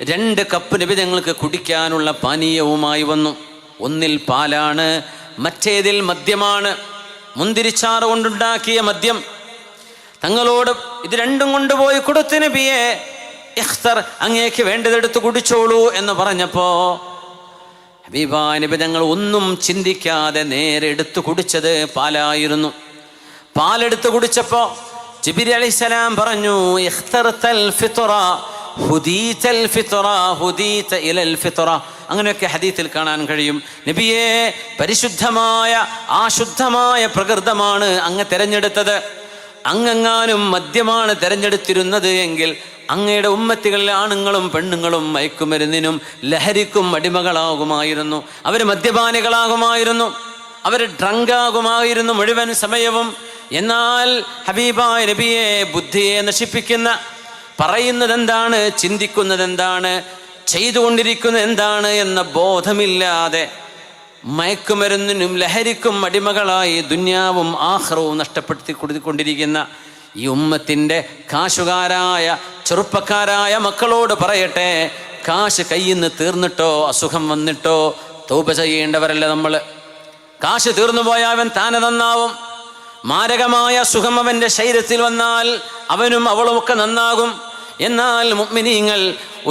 Speaker 1: 2 കപ്പ് നബി തങ്ങൾക്ക് കുടിക്കാനുള്ള പാനീയവുമായി വന്നു. ഒന്നിൽ പാലാണ്, മറ്റേതിൽ മദ്യമാണ്, മുന്തിരിച്ചാറ് കൊണ്ടുണ്ടാക്കിയ മദ്യം. തങ്ങളോട് ഇത് രണ്ടും കൊണ്ടുപോയി കൊടുത്തു നബിയെ, ഇഖ്തർ, അങ്ങേക്ക് വേണ്ടതെടുത്ത് കുടിച്ചോളൂ എന്ന് പറഞ്ഞപ്പോ ഹബീബായ നബി തങ്ങൾ ഒന്നും ചിന്തിക്കാതെ നേരെ എടുത്തു കുടിച്ചത് പാലായിരുന്നു. പാലെടുത്ത് കുടിച്ചപ്പോ ജിബ്രീൽ അലൈഹിസ്സലാം പറഞ്ഞു, ഇഖ്തർതൽ ഫിത്ര ഹുദീതൽ ഫിത്ര ഹുദീത ഇലൽ ഫിത്ര. അങ്ങനെയൊക്കെ ഹദീത്തിൽ കാണാൻ കഴിയും. നബിയെ, പരിശുദ്ധമായ ആ ശുദ്ധമായ പ്രകൃതമാണ് അങ്ങ് തിരഞ്ഞെടുത്തത്. അങ്ങെങ്ങാനും മദ്യമാണ് തിരഞ്ഞെടുത്തിരുന്നത് എങ്കിൽ അങ്ങയുടെ ഉമ്മത്തികളിലെ ആണുങ്ങളും പെണ്ണുങ്ങളും മയക്കുമരുന്നിനും ലഹരിക്കും അടിമകളാകുമായിരുന്നു. അവർ മദ്യപാനികളാകുമായിരുന്നു, അവർ ഡ്രങ്കാകുമായിരുന്നു മുഴുവൻ സമയവും. എന്നാൽ ഹബീബായ നബിയെ ബുദ്ധിയെ നശിപ്പിക്കുന്ന, പറയുന്നത് എന്താണ്, ചിന്തിക്കുന്നത് എന്താണ്, ചെയ്തുകൊണ്ടിരിക്കുന്നത് എന്താണ് എന്ന ബോധമില്ലാതെ മയക്കുമരുന്നിനും ലഹരിക്കും അടിമകളായി ദുന്യാവും ആഖിറവും നഷ്ടപ്പെടുത്തി കൊടുത്തിക്കൊണ്ടിരിക്കുന്ന ഈ ഉമ്മത്തിൻ്റെ കാശുകാരായ ചെറുപ്പക്കാരായ മക്കളോട് പറയട്ടെ, കാശ് കയ്യിൽ നിന്ന് തീർന്നിട്ടോ അസുഖം വന്നിട്ടോ തൗബ ചെയ്യേണ്ടവരല്ല നമ്മൾ. കാശ് തീർന്നു പോയാൽ അവൻ താനെ നന്നാവും. മാരകമായ സുഖം അവൻ്റെ ശരീരത്തിൽ വന്നാൽ അവനും അവളുമൊക്കെ നന്നാകും. എന്നാൽ മുഅ്മിനീങ്ങൾ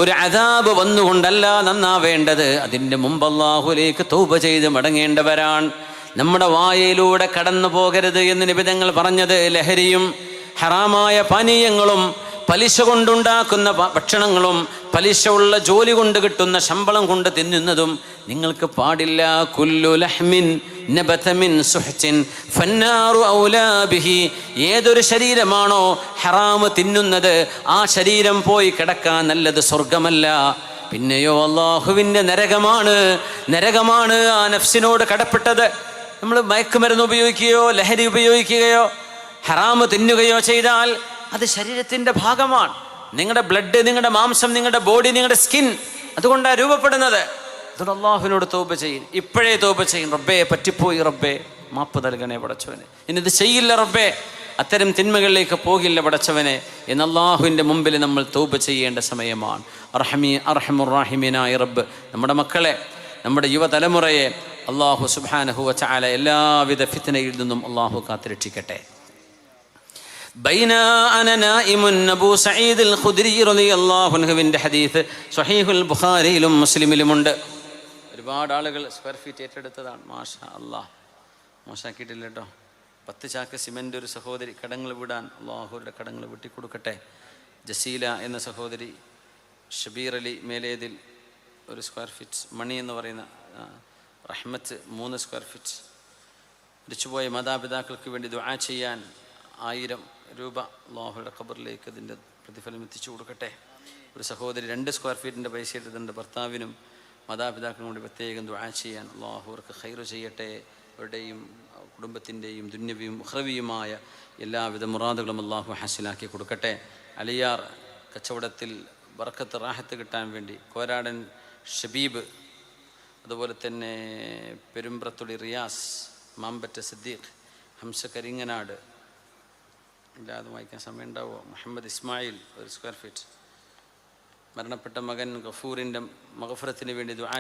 Speaker 1: ഒരു അദാബ് വന്നുകൊണ്ടല്ല നന്നാവേണ്ടത്, അതിൻ്റെ മുമ്പ് അല്ലാഹുവിലേക്ക് തൗബ ചെയ്ത് മടങ്ങേണ്ടവരാണ്. നമ്മുടെ വായയിലൂടെ കടന്നു പോകരുത് എന്ന് നബി തങ്ങൾ പറഞ്ഞത് ലഹരിയും ഹറാമായ പാനീയങ്ങളും പലിശ കൊണ്ടുണ്ടാക്കുന്ന ഭക്ഷണങ്ങളും പലിശ ഉള്ള ജോലി കൊണ്ട് കിട്ടുന്ന ശമ്പളം കൊണ്ട് തിന്നുന്നതും നിങ്ങൾക്ക് പാടില്ല. കുല്ലു ലഹ്മിൻ നബത മിൻ സുഹ്തിൻ ഫന്നാറു ഔലാ ബിഹി. ഏതൊരു ശരീരമാണോ ഹറാമ് തിന്നുന്നത് ആ ശരീരം പോയി കിടക്കാൻ നല്ലത് സ്വർഗമല്ല. പിന്നെയോ അല്ലാഹുവിൻ്റെ നരകമാണ് ആ നഫ്സിനോട് കടപ്പെട്ടത്. നമ്മൾ മയക്കുമരുന്ന് ഉപയോഗിക്കുകയോ ലഹരി ഉപയോഗിക്കുകയോ ഹറാമ് തിന്നുകയോ ചെയ്താൽ അത് ശരീരത്തിൻ്റെ ഭാഗമാണ്. നിങ്ങളുടെ ബ്ലഡ്, നിങ്ങളുടെ മാംസം, നിങ്ങളുടെ ബോഡി, നിങ്ങളുടെ സ്കിൻ അതുകൊണ്ടാണ് രൂപപ്പെടുന്നത്. അതുകൊണ്ട് അള്ളാഹുവിനോട് തൗബ ചെയ്യും, ഇപ്പോഴേ തൗബ ചെയ്യും. റബ്ബേ, പറ്റിപ്പോയി റബ്ബേ, മാപ്പ് നൽകണേ പടച്ചവനെ, ഇനിത് ചെയ്യില്ല റബ്ബേ, അത്തരം തിന്മകളിലേക്ക് പോകില്ല പടച്ചവനെ എന്ന് അള്ളാഹുവിൻ്റെ മുമ്പിൽ നമ്മൾ തൗബ ചെയ്യേണ്ട സമയമാണ്. അർഹമുർ-റാഹിമീനായ റബ്ബ് നമ്മുടെ മക്കളെ, നമ്മുടെ യുവതലമുറയെ അള്ളാഹു സുബ്ഹാനഹു വ തആല എല്ലാവിധ ഫിത്നയിൽ നിന്നും അള്ളാഹു കാത്തുരക്ഷിക്കട്ടെ. ബൈന അന നായിമുൻ അബൂ സഈദ് അൽ ഖുദ്രി റളിയല്ലാഹു അൻഹുവിൻ്റെ ഹദീസ് സ്വഹീഹുൽ ബുഖാരിയിലും മുസ്ലിമിലുമുണ്ട്. ഒരുപാട് ആളുകൾ സ്ക്വയർ ഫീറ്റ് ഏറ്റെടുത്തതാണ്. മാഷാ അല്ലാഹ്, മോശമാക്കിയിട്ടില്ല കേട്ടോ. 10 ചാക്ക് സിമൻ്റ് ഒരു സഹോദരി കടങ്ങൾ വിടാൻ അള്ളാഹുരുടെ കടങ്ങൾ വെട്ടിക്കൊടുക്കട്ടെ. ജസീല എന്ന സഹോദരി, ഷബീർ അലി മേലേതിൽ 1 സ്ക്വയർ ഫീറ്റ്, മണി എന്ന് പറയുന്ന റഹ്മത്ത് 3 സ്ക്വയർ ഫീറ്റ്. മരിച്ചുപോയ മാതാപിതാക്കൾക്ക് വേണ്ടി ദുആ ചെയ്യാൻ 1000 രൂപ അല്ലാഹുവിൻ്റെ ഖബറിലേക്ക് അതിൻ്റെ പ്രതിഫലം എത്തിച്ചു കൊടുക്കട്ടെ. ഒരു സഹോദരി 2 സ്ക്വയർ ഫീറ്റിൻ്റെ പൈസ എടുത്തിട്ടുണ്ട്. ഭർത്താവിനും മാതാപിതാക്കളും കൂടി പ്രത്യേകം ദുആ ചെയ്യാൻ അല്ലാഹു അവർക്ക് ഖൈറ് ചെയ്യട്ടെ. അവരുടെയും കുടുംബത്തിൻ്റെയും ദുന്യവിയും ഉഖ്റവിയുമായ എല്ലാവിധ മുറാദുകളും അല്ലാഹു ഹാസിലാക്കി കൊടുക്കട്ടെ. അലിയാർ കച്ചവടത്തിൽ ബർക്കത്ത് റാഹത്ത് കിട്ടാൻ വേണ്ടി കോരാടൻ ഷബീബ്, അതുപോലെ തന്നെ പെരുമ്പ്രത്തുളി റിയാസ്, മാമ്പറ്റ സിദ്ദീഖ്, ഹംസ കരിങ്ങനാട്, ഇല്ലാതെ വായിക്കാൻ സമയം ഉണ്ടാവുമോ, മുഹമ്മദ് ഇസ്മായിൽ 1 സ്ക്വയർ ഫീറ്റ്, മരണപ്പെട്ട മകൻ ഗഫൂറിൻ്റെ മഗ്ഫിറത്തിന് വേണ്ടി ദുആ